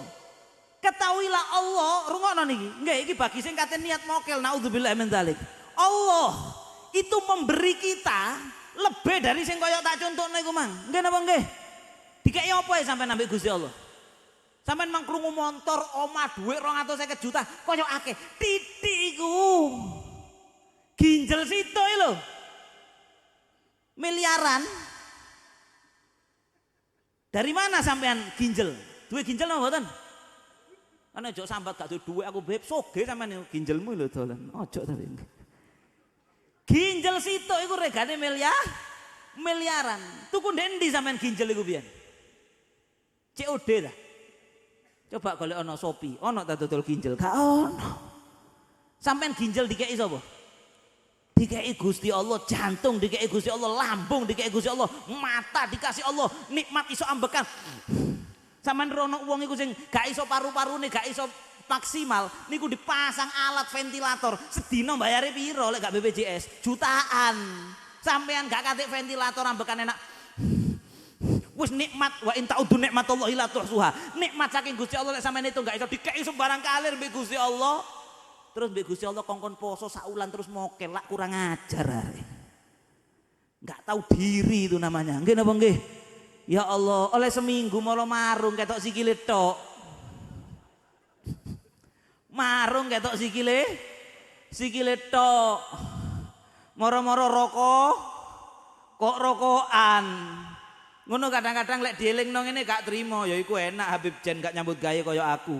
Ketahuilah Allah, rungokno niki. Nggih, iki bagi sing kate niat mokel, naudzubillah min dzalik. Allah itu memberi kita lebih dari sing koyo tak contohno iku mang. Nggih napa nggih? Dikeki apa ya sampean ambek Gusti Allah? Sampean mang krungu motor, omah dhuwit 250 juta, koyo akeh. Titik iku. Ginjel situ lho. Miliaran. Dari mana sampean ginjel? Duwe ginjel napa mboten? Ana ojo sambat gak duwe dhuwit aku Beb, soge sampean ginjelmu lho dolan. Ojo tapi. Ginjel situ iku regane miliaran. Tuku ndendi sampean ginjel iku pian? COD ta? Coba golek ana Shopee, ana ta dodol ginjel? Gak ono. Sampean ginjel dikeki sapa? Dikeki Gusti Allah, jantung dikeki Gusti Allah, lambung dikeki Gusti Allah, mata dikasih Allah, nikmat iso ambekan. Sampeyan rono wong iku sing gak iso paru-parune, gak iso maksimal, niku dipasang alat ventilator. Sedina bayare piro lek gak BPJS? Jutaan. Sampeyan gak katik ventilator ambekan enak. Wis nikmat wa in ta'uddu nikmatallahi la tuhsuha. Nikmat saking Gusti Allah lek sampeyan itu gak iso dikeki sembarang kalir mbek Gusti Allah. Terus mbek Gusti Allah kongkon poso saulan terus mokel, lak kurang ajar are. Enggak tahu diri itu namanya. Nggih napa nggih? Ya Allah, oleh seminggu molo marung ketok sikile tok. Marung ketok sikile tok. Moro-moro rokok kok rokokan. Ngono kadang-kadang lek dielingno ngene gak trimo, ya iku enak Habib Jen gak nyambut gawe kaya aku.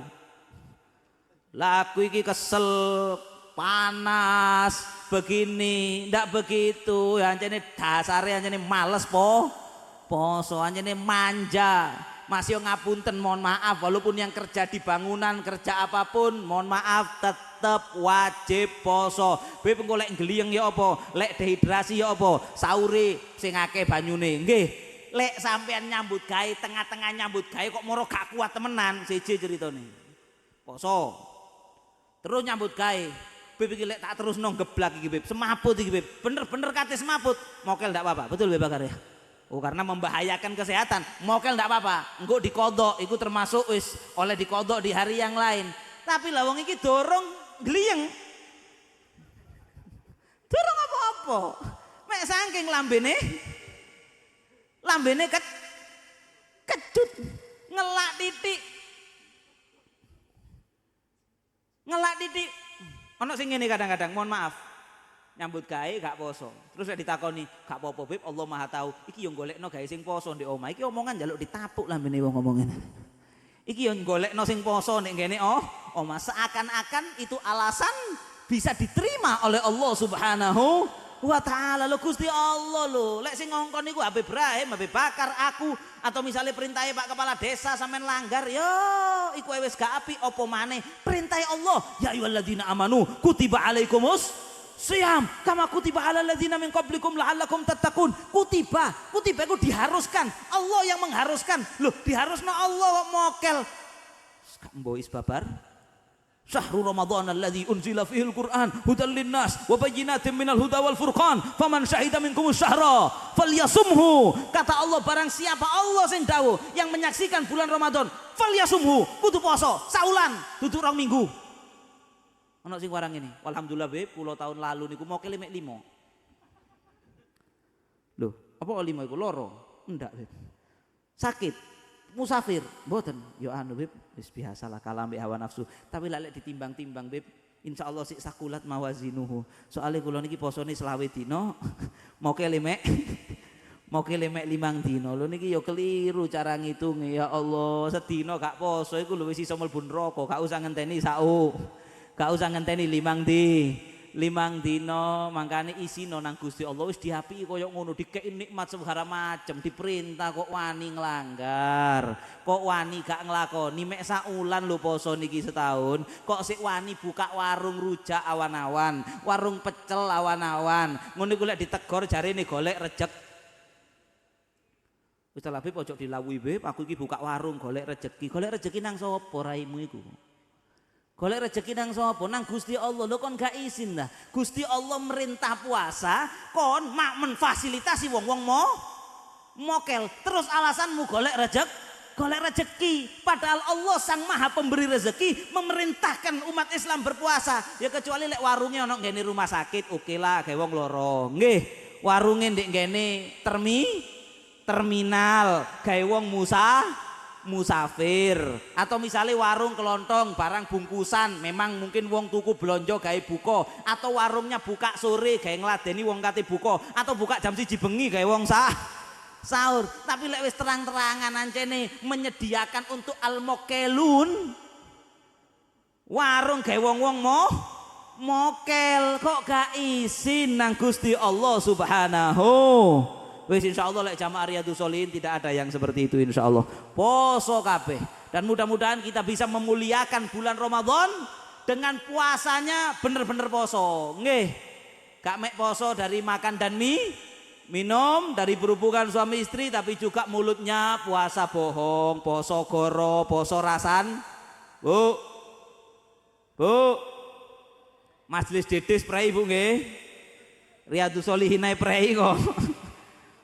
Lah aku iki kesel, panas, begini, ndak begitu. Anjene dasare anjene males poso, anjene manja. Masih ngapunten, mohon maaf walaupun yang kerja di bangunan, kerja apapun, mohon maaf tetap wajib poso. Beb engko lek ngliyeng ya apa, lek dehidrasi ya apa, sahure sing akeh banyune. Nggih, lek sampean nyambut gawe tengah-tengah nyambut gawe kok moro gak kuat temenan, siji ceritane. Poso. Terus nyambut gawe. Beb iki lek tak terusno geblak iki Beb, semaput iki Beb. Bener-bener kate semaput. Mokel ndak apa-apa. Betul Beb Bakar ya? Oh, karena membahayakan kesehatan. Mokel ndak apa-apa. Engko dikodok, iku termasuk wis oleh dikodok di hari yang lain. Tapi lah wong iki dorong gliyeng. Dorong apa-apa. Mek saking lambene kecut ngelak titik. Ono sing ngene kadang-kadang, mohon maaf. Nyambut gawe gak poso. Terus lek ditakoni, gak apa-apa Beb, Allah Maha tahu. Iki yo golekno gawe sing poso ndek omah. Iki omongan njaluk ditapuk lambene wong ngomongin. Iki yo golekno sing poso nek ngene omah. Seakan-akan itu alasan bisa diterima oleh Allah Subhanahu wa ta'ala. Lho Gusti Allah lho. Lek sing ngongkon niku Habib Ibrahim, Habib Bakar, aku atau misalnya perintahnya Pak Kepala Desa sampean langgar, yo iku wis gak apik apa maneh. Perintah Allah, ya ayyuhalladzina amanu kutiba alaikumus Siyam kama kutiba alal ladzina min qablikum la'allakum tattaqun. Kutiba itu diharuskan. Allah yang mengharuskan. Loh, diharusno Allah kok mokel. Kak mbois babar. Syahrul Ramadan alladzi unzila fihil Qur'an hudal linnas wa bayyinatin minal huda wal furqan faman syahida minkumus syahra falyasumhu. Kata Allah, barang siapa Allah sing dawuh yang menyaksikan bulan Ramadan falyasumhu, kudu poso saulan dudu 2 minggu. Ana sing warang ini. Alhamdulillah Beb, 10 tahun lalu niku mokel mek 5. Loh, apa 5 iku loro? Enggak, Beb. Sakit, musafir, mboten. Yo anu Beb, wis biasalah kalah ambek hawa nafsu. Tapi lek ditimbang-timbang Beb, insyaallah sik sakulat mawazinuhu. Soale kula niki posone selawe dina, mokel mek 5 dina. Lho niki yo keliru cara ngitunge. Ya Allah, sedina gak poso iku lho wis iso mlebu neraka, gak usah ngenteni sau. Gak usah ngenteni 5 dina, mangkane isino nang Gusti Allah wis diapiki kaya ngono, dikeki nikmat segala macem, diperintah kok wani nglanggar, kok wani gak nglakoni. Mek saulan lho poso niki setahun, kok sik wani buka warung rujak awan-awan, warung pecel awan-awan. Ngono iku lek ditegor jarene golek rejek. Wis ta Beb, ojo dilawui Beb, aku iki buka warung golek rejeki. Golek rejeki nang sapa raimu iku? Golek rezeki nang sapa? Nang Gusti Allah. Lho kon gak izin dah. Gusti Allah merintah puasa, kon mak menfasilitasi wong-wong mokel. Terus alasanmu golek rezeki. Padahal Allah sang maha pemberi rezeki memerintahkan umat Islam berpuasa. Ya kecuali lek warungnya ono ngene rumah sakit, oke lah gawe wong loro. Nggih, warunge ndek ngene terminal, gawe wong musafir, atau misalnya warung kelontong barang bungkusan, memang mungkin wong tuku blonjo gawe buka, atau warungnya buka sore gawe ngladeni wong kate buka, atau buka jam 1 bengi gawe wong sahur. Tapi lek wis terang-terangan ancene menyediakan untuk al-mokelun, warung gawe wong-wong mokel, kok gak izin nang Gusti Allah Subhanahu. Wis insyaallah lek jamaah Riyadhus Shalihin tidak ada yang seperti itu insyaallah. Poso kabeh dan mudah-mudahan kita bisa memuliakan bulan Ramadan dengan puasanya bener-bener poso. Nggih. Gak mek poso dari makan dan minum, dari berhubungan suami istri, tapi juga mulutnya puasa bohong, poso goro, poso rasan. Bu. Majelis dedis prei Bu nggih. Riyadhus Shalihin ae prei kok.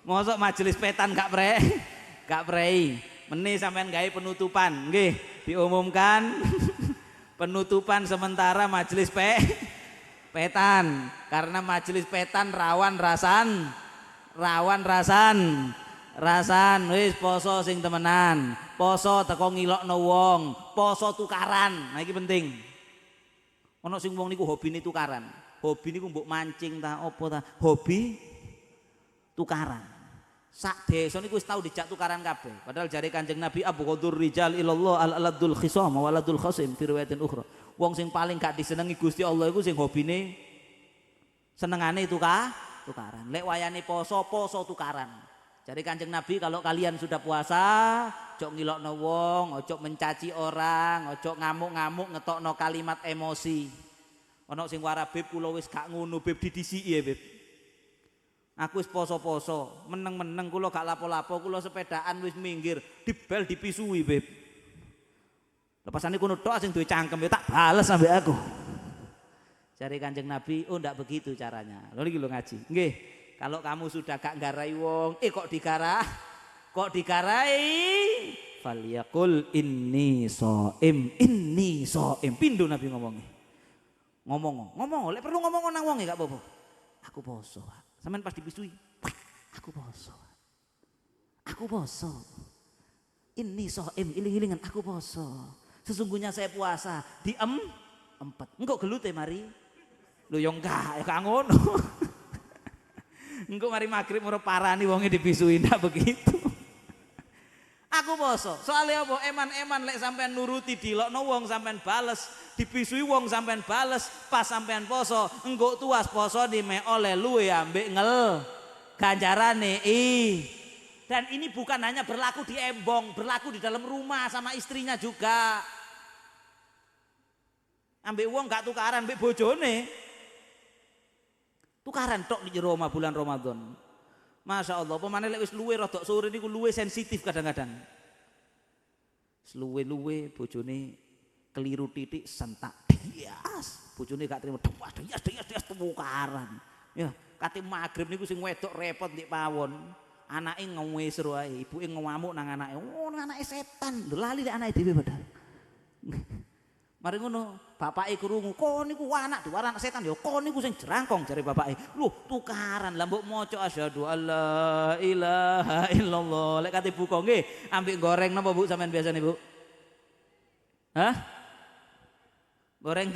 Mosok majelis petan gak prei. Meni sampean gawe penutupan, nggih, diumumkan penutupan sementara majelis petan karena majelis petan rawan rasan wis poso sing temenan, poso teko ngilokno wong, poso tukaran. Nah iki penting. Ono sing wong niku hobine tukaran. Hobi niku mbok mancing ta opo ta? Hobi tukaran. Sak desa niku wis tau dijak tukaran kabeh. Padahal jare Kanjeng Nabi Abu Qadur rijal ilallah al-aladul khisam wa waladul khasim fi riwayatin ukhra. Wong sing paling gak disenengi Gusti Allah iku sing hobine senengane tukaran. Lek wayane poso tukaran. Jare Kanjeng Nabi kalau kalian sudah puasa, ojo ngilokno wong, ojo mencaci orang, ojo ngamuk-ngamuk ngetokno kalimat emosi. Ana sing wara Beb kula wis gak ngono Beb didisiki ya Beb. Aku wis poso-poso, meneng-meneng kula gak lapo-lapo, kula sepedaan wis minggir, dibel dipisui Beb. Lepasane kono tok sing duwe cangkem ya tak bales sampe aku. Cari Kanjeng Nabi, oh ndak begitu caranya. Lho iki lho ngaji. Nggih, kalau kamu sudah gak nggarai wong, kok digarai? Falyaqul inni shaim, pindho Nabi ngomongnya. Ngomong, lek perlu ngomong nang wong gak apa-apa. Aku poso. Sampeyan pas dipisui, aku poso. Ini shaim, iling-ilingan aku poso. Sesungguhnya saya puasa di empet. Engko gelute mari. Lho yo enggak, ya gak ngono. Engko mari magrib moro parani wonge dipisui ndak begitu. Aku poso. Soalnya apa? Eman-eman lek sampean nuruti dilokno wong sampean bales, dipisui wong sampean bales, pas sampean poso, engko tuas poso di me oleh luwe ambek ganjarane Dan ini bukan hanya berlaku di embong, berlaku di dalam rumah sama istrinya juga. Ambek wong gak tukaran ambek bojone. Tukaran tok di jero omah bulan Ramadan. Masya Allah, pemane lek wis luwe rodok sore niku luwe sensitif kadang-kadang. Luwe-luwe bojone keliru titik sentak dias. Bojone gak terima dias tukaran. Ya, kate magrib niku sing wedok repot ndek pawon. Anake ngewesro ae, ibuke ngamuk nang anake. Oh, anake setan. Lho lali lek anake dhewe padahal. Mari ngono, bapake krungu, "Kon niku anak diwara anak setan ya, kon niku sing jerangkong," jare bapake. Lho, tukaran lah mbok maca asyhadu alla ilaha illallah. Lek kate buka nggih, ambek goreng napa Bu sampean biasane, Bu? Hah? Goreng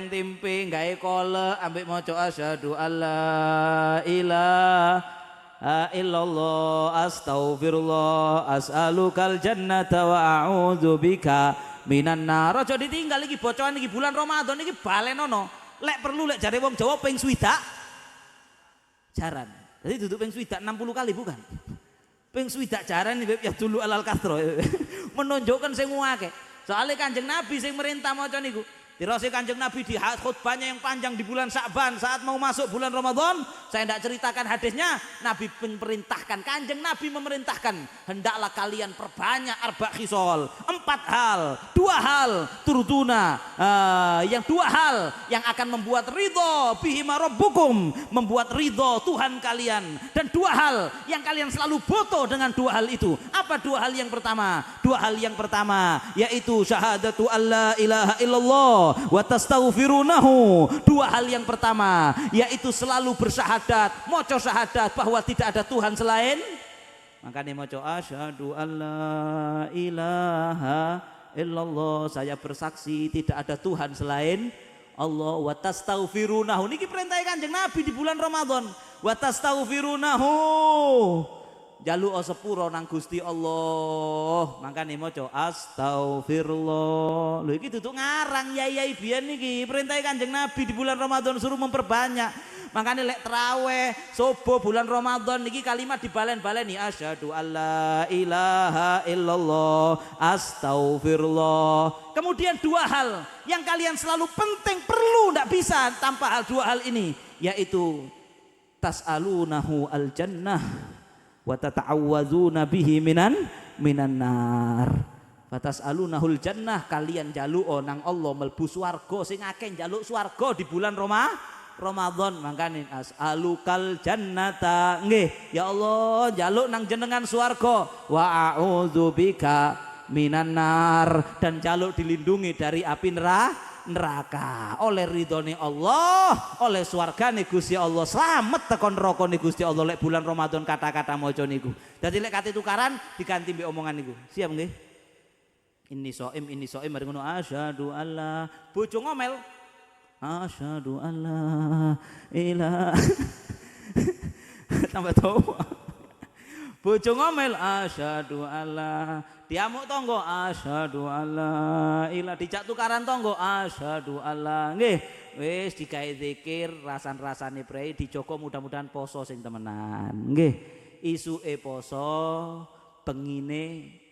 tempe, gawe kolek ambek maca asyhadu alla ilaha illallah astaghfirullah as'alukal jannata wa a'udzubika minan nar. Aja ditinggal iki bocoran iki bulan Ramadan iki balenono. Lek perlu lek jare wong Jawa ping swidak jaran. Jadi duduk ping swidak 60 kali bukan? Ping swidak jaran iki ya dulu alal kasro. Menunjukkan sing akeh. Soalnya Kanjeng Nabi sing merintah maca niku. Dirose Kanjeng Nabi di khutbahnya yang panjang di bulan Sya'ban saat mau masuk bulan Ramadan, saya tidak ceritakan hadisnya. Nabi memerintahkan, Kanjeng Nabi memerintahkan, hendaklah kalian perbanyak arba' khisol, 4 hal, 2 hal turduna, yang 2 hal yang akan membuat ridho bihima rabbukum, membuat ridho Tuhan kalian, dan 2 hal yang kalian selalu butuh dengan 2 hal itu. Apa 2 hal yang pertama? 2 hal yang pertama yaitu syahadatu alla ilaha illallah wa tastaghfirunahu. 2 hal yang pertama yaitu selalu bersyahadat, maca syahadat bahwa tidak ada Tuhan selain. Makanya maca asyhadu alla ilaha illallah, saya bersaksi tidak ada Tuhan selain Allah. Wa tastaghfirunahu niki perintah Kanjeng Nabi di bulan Ramadan. Wa tastaghfirunahu, jaluk sepuro nang Gusti Allah. Makane maca astaghfirullah. Lho iki duduk ngarang yai biyen niki perintah Kanjeng Nabi di bulan Ramadan suruh memperbanyak. Makane lek traweh subuh bulan Ramadan niki kalimat dibalen-baleni asyhadu alla ilaha illallah astaghfirullah. Kemudian 2 hal yang kalian selalu penting, perlu ndak bisa tanpa hal 2 hal ini, yaitu tas'alunahu al-jannah wa tata'awwadzuna bihi minan nar. Fatas'alunahul jannah, kalian jaluk nang Allah mlebu swarga, sing akeh njaluk swarga di bulan Ramadan. Mangkane as'alukal jannata, nggih ya Allah njaluk nang jenengan swarga, wa a'udzubika minan nar, dan jaluk dilindungi dari api neraka oleh ridhone Allah, oleh swargane Gusti Allah, slamet tekan nerakane Gusti Allah lek bulan Ramadan kata-kata maca niku. Dadi lek kate tukaran diganti mbek omongan niku. Siap nggih? Inni shaim mari ngono asyhadu alla, bojo ngomel asyhadu alla ilaha tambah tau. Bojo ngomel asyhadu alla, diamuk tonggo asyhadu alla ilah, dijak tukaran tonggo asyhadu alla. Nggih, wis digawe zikir rasan-rasane prei dijogo, mudah-mudahan poso sing temenan. Nggih, isuke poso, bengine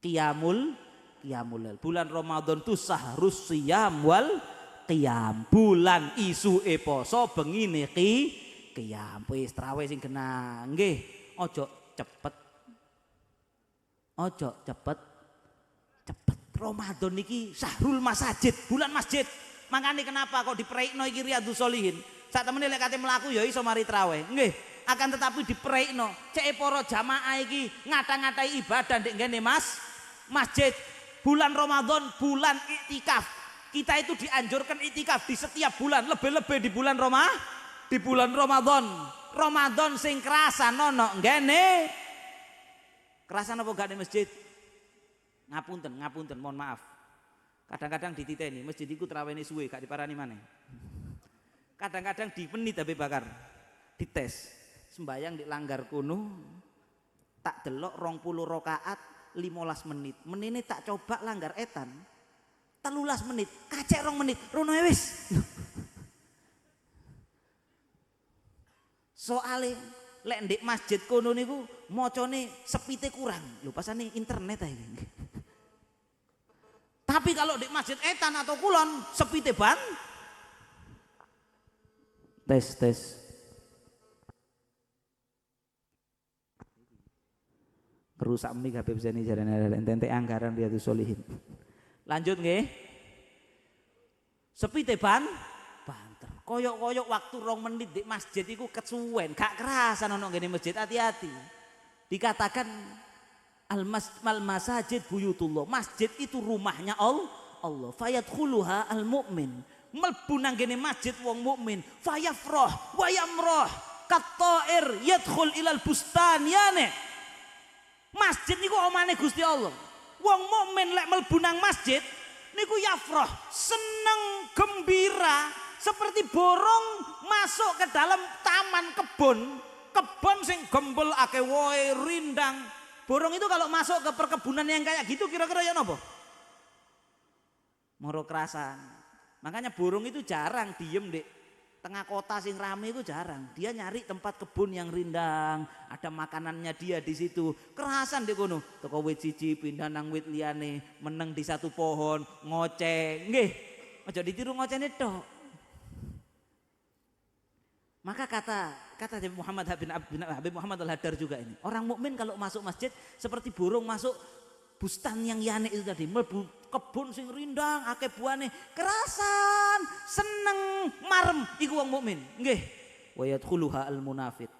qiyamul bulan Ramadan tu sahrus siyam wal qiyam. Bulan isuke poso, bengine qiyam. Wis traweh sing genah. Nggih, ojo cepet. Ramadan niki syahrul masajid, bulan masjid. Makanya kenapa kok dipreikno iki Riyadhus Sholihin. Sak temene lek kate mlaku ya iso mari traweh. Nggih, akan tetapi dipreikno cek para jamaah iki ngata-ngatai ibadah ndek ngene masjid. Bulan Ramadan bulan iktikaf. Kita itu dianjurkan iktikaf di setiap bulan, lebih-lebih di bulan Ramadan. Ramadan sing kerasan nono ngene. Kerasan apa gak di masjid? Ngapunten, mohon maaf. Kadang-kadang dititeni masjid iku trawene suwe gak diparani maneh. Kadang-kadang di menit Habib Bakar. Dites. Sembayang di langgar kuno tak delok 20 rakaat 15 menit. Menine tak coba langgar etan 13 menit, kacek 2 menit, rono wis. Soale lek ndek masjid kono niku macane sepite kurang. Lho pasane internet ae. Tapi kalau ndek masjid etan atau kulon sepite Tes. Kerusak mic Habib Zaini jarane ente anggaran Riyadhus Shalihin. Lanjut nggih. Sepi teban banter. Koyok-koyok waktu 2 menit di masjid iku kesuwen, gak kerasan ono ngene masjid, hati-hati. Dikatakan al-masajid buyutullah. Masjid itu rumahnya Allah. Fayadkhuluha al-mu'min. Mlebu nang ngene masjid wong mukmin, fayafrah wa yamrah katta'ir yadkhul ilal bustan yane. Masjid niku omane Gusti Allah. Wong mukmin lek mlebu nang masjid niku yafrah, seneng, gembira, seperti borong masuk ke dalam taman kebun sing gembel akeh wohe, rindang. Borong itu kalau masuk ke perkebunan yang kayak gitu kira-kira ya napa? Moro kerasan. Makanya borong itu jarang diem di tengah kota sing rame itu jarang. Dia nyari tempat kebun yang rindang, ada makanannya dia di situ. Kerasan deh kono. Toko wit siji pindah nang wit liyane, meneng di satu pohon, ngoceh. Nggih. Aja ditiru ngocehne tok. Maka kata Habib Muhammad Al-Haddar juga ini. Orang mukmin kalau masuk masjid seperti burung masuk bustan yang yane itu tadi, mlebu kebun sing rindang akeh buane, kerasan, seneng, marem iku wong mukmin. Nggih. Wa yadkhuluha al-munafiq.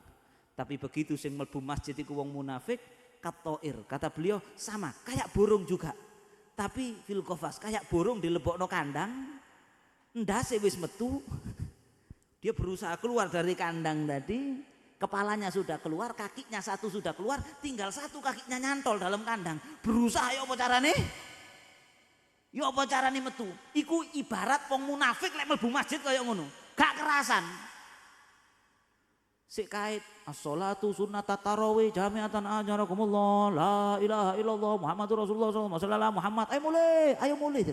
Tapi begitu sing mlebu masjid iku wong munafik, katoir. Kata beliau sama, kayak burung juga. Tapi fil qafas, kayak burung dilebokno kandang, ndase wis metu. Dia berusaha keluar dari kandang tadi, kepalanya sudah keluar, kakinya satu sudah keluar, tinggal satu kakinya nyantol dalam kandang. Berusaha ya apa carane? Ya apa carane metu? Iku ibarat wong munafik lek mlebu masjid kaya ngono. Gak kerasan. Sik kait as-sholatu sunnata tarawih jami'atan ajarakumullah la ilaha illallah Muhammadur Rasulullah sallallahu alaihi wasallam Muhammad. Ayo mulai.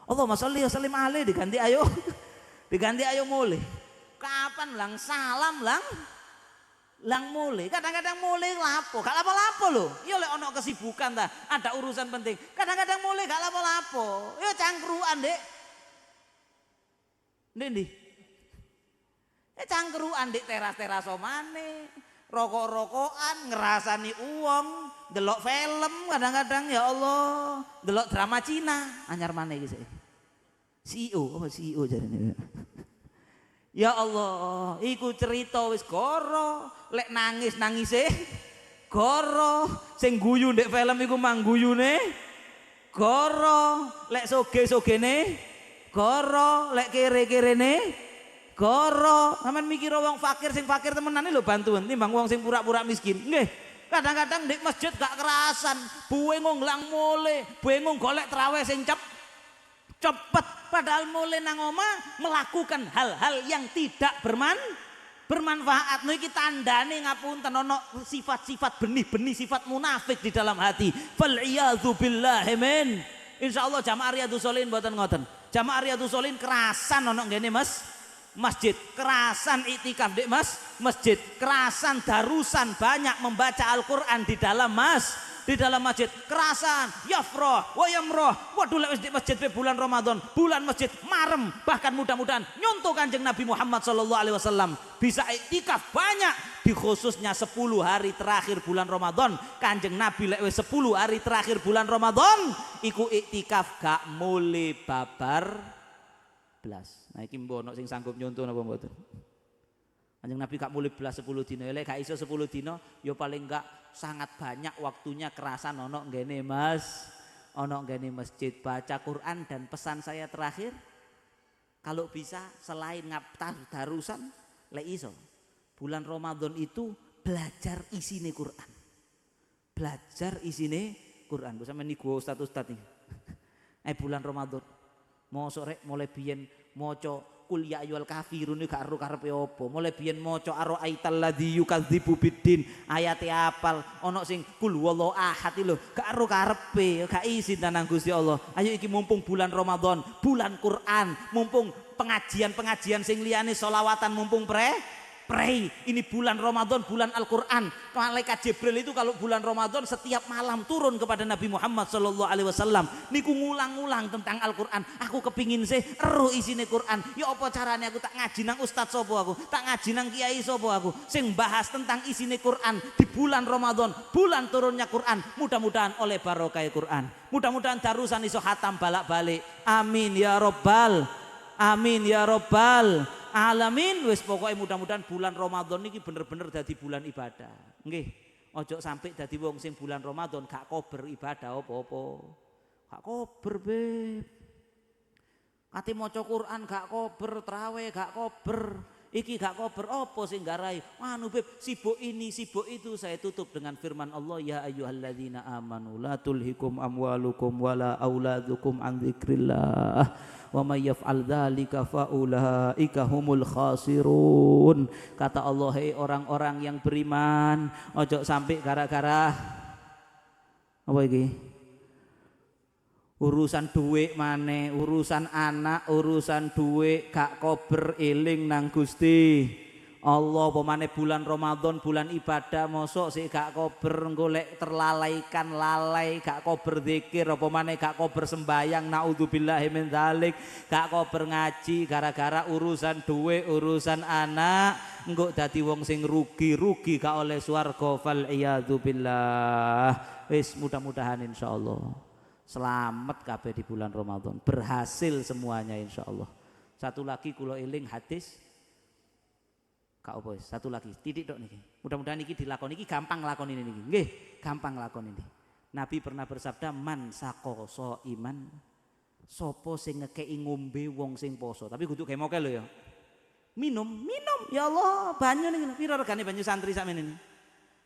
Allahumma sholli wa sallim alaihi diganti ayo. Diganti ayo mulai. Kapan lang salam lang mulai. Kadang-kadang mulai lapo, gak lapo-lapo loh. Iya lek ono kesibukan ta, ada urusan penting. Kadang-kadang mulai gak lapo-lapo. Yo cangkruan, Dek. Ndi. Cangkruan Dek teras-teras omane, rokok-rokokan, ngerasani uang, delok film kadang-kadang ya Allah, delok drama Cina. Anyar mana iki sik? CEO jarene. Ya Allah, iku cerita wis goro, lek nangis-nangise goro, sing guyu ndek film iku mang guyune goro, lek soge-sogene goro, lek kere-kerene goro. Sampeyan mikir wong fakir sing fakir temenane lho bantuan timbang wong sing pura-pura miskin. Nggih. Kadang-kadang ndek masjid gak kerasan, buengong lang mule, buengong golek traweh sing cepet, padahal mulai nang omah melakukan hal-hal yang tidak bermanfaat. Niki tandane ngapunten ono sifat-sifat benih-benih sifat munafik di dalam hati. Fal iyadzu billahi min. Insyaallah jamaah Riyadhus Shalihin mboten ngoten. Jamaah Riyadhus Shalihin kerasan ono ngene masjid, kerasan iktikaf dek masjid, kerasan darusan banyak membaca Al-Qur'an di dalam masjid, kerasan yafrah wa yamrah. Waduh lek wis di masjid bulan Ramadan, bulan masjid marem, bahkan mudah-mudahan nyontoh Kanjeng Nabi Muhammad sallallahu alaihi wasallam bisa iktikaf banyak di khususnya 10 hari terakhir bulan Ramadan. Kanjeng Nabi lek wis 10 hari terakhir bulan Ramadan iku iktikaf gak mulai babar blas. Nah iki mbono sing sanggup nyontoh napa mboten? Kanjeng Nabi gak mulai belas 10 dino, lek gak iso 10 dino ya paling gak sangat banyak waktunya kerasan ono ngene masjid baca Quran. Dan pesan saya terakhir, kalau bisa selain darusan lek iso bulan Ramadan itu belajar isine Quran. Belajar isine Quran. Bisa meniku ustaz-ustaz nih. Bulan Ramadan mau sore mulai biyen maca Qul ya ayyuhal kafirun iki gak karepe apa. Mulai biyen maca ara'aital ladzi yukadzibu biddin, ayate apal. Ana sing Qul huwallahu ahad lho, gak karepe, gak izin nang Gusti Allah. Ayo iki mumpung bulan Ramadan, bulan Quran, mumpung pengajian-pengajian sing liyane selawatan mumpung pray, ini bulan Ramadan, bulan Al-Quran. Malaikat Jibril itu kalau bulan Ramadan setiap malam turun kepada Nabi Muhammad sallallahu alaihi wasallam. Niku ngulang-ngulang tentang Al-Quran. Aku kepingin sih ero isine Quran. Ya apa caranya aku tak ngaji nang ustaz sopo aku, tak ngaji nang kiai sopo aku, sing bahas tentang isine Quran di bulan Ramadan, bulan turunnya Quran. Mudah-mudahan oleh barokah Quran, mudah-mudahan darusan iso hatam balak-balik. Amin ya robbal, amin ya robbal alamin. Wis pokoknya mudah-mudahan bulan Ramadan ini bener-bener dadi bulan ibadah. Nggih, ojo sampai dadi wong sing bulan Ramadan gak kober ibadah apa-apa. Gak kober, Beb. Kate maca Quran gak kober, traweh gak kober. Iki gak kober apa sing garai? Anu Beb, sibuk ini, sibuk itu. Saya tutup dengan firman Allah, ya ayyuhalladzina amanu la tulhikum amwalukum wala auladukum an dzikrillah. Wa may yaf'al dzalika fa ulaika humul khasirun. Kata Allah, hei orang-orang yang beriman, ojo sampai gara-gara apa iki? Urusan duit maneh, urusan anak, urusan duit gak kober eling nang Gusti Allah. Pemane bulan Ramadan, bulan ibadah, mosok sih gak kober golek terlalaikan lalai, gak kober zikir, apa maneh gak kober sembayang, naudzubillahi min dzalik, gak kober ngaji gara-gara urusan duit, urusan anak, engko dadi wong sing rugi gak oleh swarga, fal iyadzubillah. Wis mudah-mudahan insyaallah selamat kabeh di bulan Ramadan, berhasil semuanya insyaallah. Satu lagi kula eling hadis Kak Opo, satu lagi, titik dok niki. Mudah-mudahan niki dilakoni, niki gampang lakoni niki. Nggih, gampang lakoni ini. Nabi pernah bersabda, man sako so iman, sopo sing ngekei ngombe wong sing poso. Tapi kudu kayak mokel lho ya. Minum, ya Allah, banyu niki. Piro regane banyu santri sakmene ini?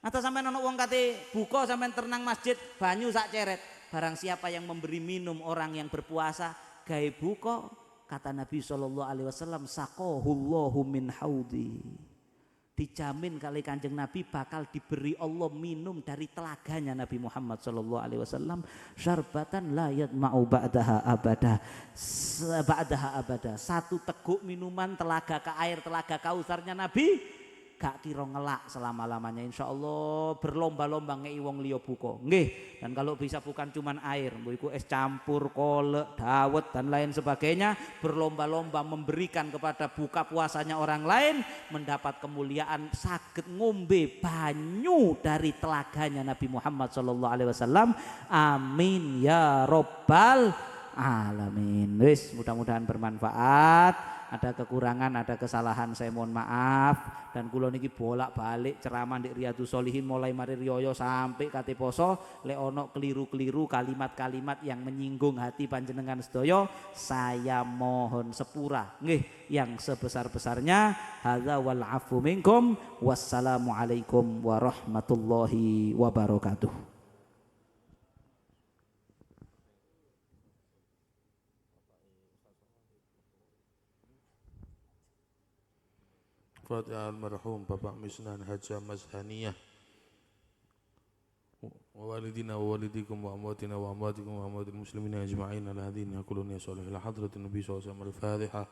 Atau sampai ono wong kate buka sampai ternang masjid banyu sak ceret. Barang siapa yang memberi minum orang yang berpuasa, gawe buka, kata Nabi SAW, sakohullahu min haudi. Dijamin kali Kanjeng Nabi bakal diberi Allah minum dari telaganya Nabi Muhammad SAW. Syarbatan la yadma'u ba'daha abada. Satu teguk minuman telaga ke air, telaga kausarnya Nabi gak kira ngelak selama-lamanya, insya Allah berlomba-lomba ngei wong liya buka. Nggih, dan kalau bisa bukan cuman air, mbok es campur, kolek, dawet dan lain sebagainya, berlomba-lomba memberikan kepada buka puasanya orang lain, mendapat kemuliaan saged ngombe banyu dari telaganya Nabi Muhammad SAW. Amin ya robbal alamin. Wis mudah-mudahan bermanfaat. Ada kekurangan, ada kesalahan, saya mohon maaf. Dan kula niki bolak-balik ceramah di Riyadhus Shalihin mulai mari riyo sampai kate poso, lek ono keliru-keliru kalimat-kalimat yang menyinggung hati panjenengan sedaya, saya mohon sepura nggih yang sebesar-besarnya. Hadza wal afu minkum, wassalamualaikum warahmatullahi wabarakatuh. Fatihah almarhum Bapak Misnan Haja Mazhaniyah wa walidina wa walidikum wa amwatina wa amwatikum wa amwatil muslimina ajma'in ala hadina yaqulun ya salih ila hadratin Nabi sallallahu alaihi wasallam. Al-Fatihah.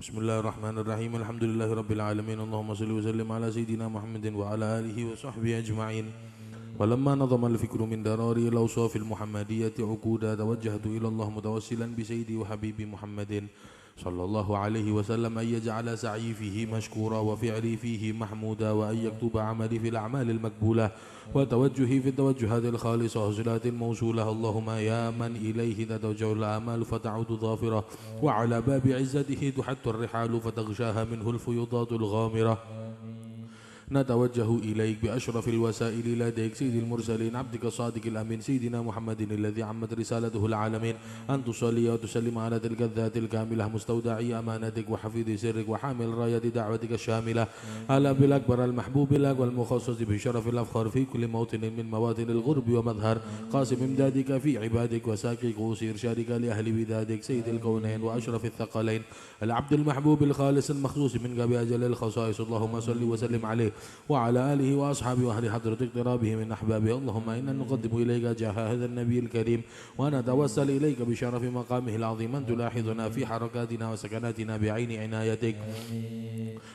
Bismillahirrahmanirrahim. Alhamdulillahi rabbil alamin. Allahumma salli wa sallim ala sayyidina Muhammadin wa ala alihi wa sahbihi ajma'in. ولما نظم الفكر من دراري الأوصاف المحمدية عقودا توجهت إلى الله متوسلا بسيدي وحبيبي محمد صلى الله عليه وسلم أن يجعل سعي فيه مشكورا وفعلي فيه محمودا وأن يكتب عملي في الأعمال المقبولة وتوجهي في التوجهات الخالصة وصلات الموصولة. اللهم يا من إليه تتوجه الآمال فتعود ظافرة وعلى باب عزته تحت الرحال فتغشاها منه الفيوضات الغامرة. نتوجه إليك بأشرف الوسائل لديك سيد المرسلين عبدك الصادق الأمين سيدنا محمد الذي عمت رسالته العالمين، أن تصلي وتسلم على تلك الذات الكاملة مستودعي أمانتك وحفيظ سرك وحامل راية دعوتك الشاملة على بالأكبر المحبوب لك والمخصص بشرف الأفخار في كل موطن من مواطن الغرب ومظهر قاسم إمدادك في عبادك وساقي كؤوس إرشادك لأهل ودادك سيد الكونين وأشرف الثقلين العبد المحبوب الخالص المخصوص منك بأجل الخصائص. اللهم صل وسلم عليه وعلى آله وأصحابه وأهل حضرة اقترابه من أحبابه. اللهم إنا نقدم إليك جاه هذا النبي الكريم ونتوسل إليك بشرف مقامه العظيم أن تلاحظنا في حركاتنا وسكناتنا بعين عنايتك،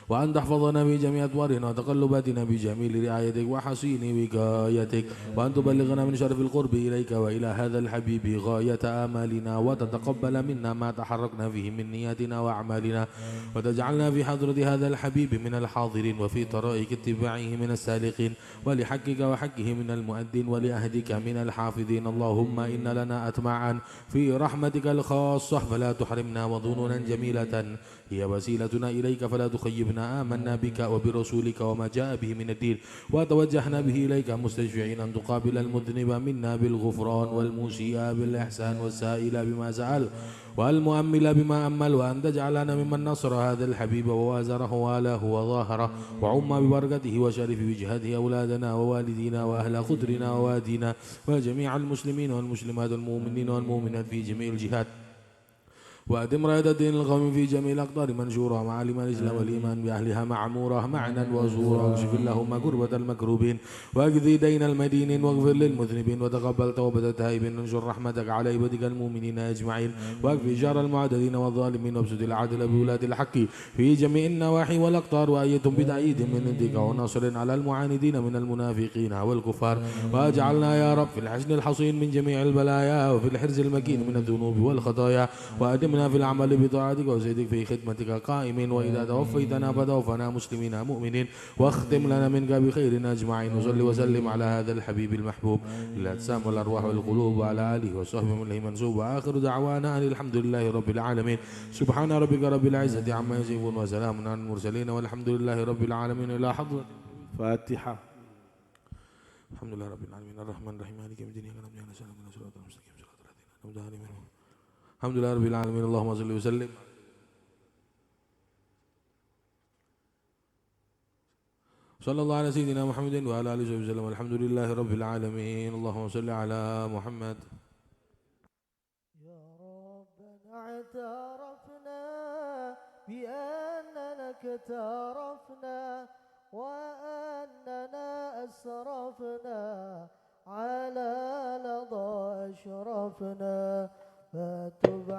وأن تحفظنا في جميع أدوارنا وتقلباتنا بجميل رعايتك وحسين وقايتك، وأن تبلغنا من شرف القرب إليك وإلى هذا الحبيب غاية آمالنا، وتتقبل منا ما تحركنا فيه من نياتنا وأعمالنا، وتجعلنا في حضرة هذا الحبيب من الحاضرين، وفي طرائق اتباعه من السالقين، ولحقك وحقه من المؤدين، ولأهدك من الحافظين. اللهم إن لنا أطماعا في رحمتك الخاصة فلا تحرمنا، وظنونا جميلة هي وسيلتنا إليك فلا تخيبنا. آمنا بك وبرسولك وما جاء به من الدين، وتوجهنا به إليك مستشفعين أن تقابل المذنب منا بالغفران، والمسيء بالإحسان، والسائل بما سأل، والمؤمل بما أمل، وأن تجعلنا ممن نصر هذا الحبيب ووازره والاه وظاهره، وعم ببركته وشرف وجهته أولادنا ووالدينا وأهل قدرنا ووادينا وجميع المسلمين والمسلمات والمؤمنين والمؤمنات في جميع الجهات، وأتم راية الدين القومي في جميع الأقطار منشورة، معالم الإسلام والإيمان بأهلها معمورة معنا وزورا. واكشف اللهم كربة المكروبين، واقضي دين المدينين، واغفر للمذنبين، وتقبل توبة التائبين، وانشر رحمتك على عبادك المؤمنين أجمعين، واكفي شر المعتدين والظالمين، وابسط العدل بولاة الحق في جميع النواحي والأقطار، وأيدهم بتأييد من عندك ونصر على المعاندين من المنافقين والكفار، واجعلنا يا رب في الحسن الحصين من جميع البلايا، وفي الحرز المكين من الذنوب والخطايا، وأدمنا في العمل بطاعتك وزيدك في خدمتك قائمين، وإذا توفيتنا فتوفنا مسلمين مؤمنين، واختم لنا منك بخير أجمعين. وصل وسلم على هذا الحبيب المحبوب الأجسام والأرواح والقلوب، وعلى آله وصحبه من له منسوب. وآخر دعوانا أن الحمد لله رب العالمين. سبحان ربك رب العزة عما يصفون، وسلام على المرسلين، والحمد لله رب العالمين. إلى حضرة فاتحة. الحمد لله رب العالمين الرحمن الرحيم مالك يوم الدين إياك نعبد وإياك نستعين اهدنا الصراط المستقيم صراط الذين أنعمت عليهم. الحمد لله رب العالمين. اللهم صل وسلم. صلى الله على سيدنا محمد وعلى آله وصحبه وسلم، والحمد لله رب العالمين. اللهم صل على محمد. يا ربنا اعترفنا بأن لك اعترفنا، وأننا أسرفنا على لظى أشرفنا، فتب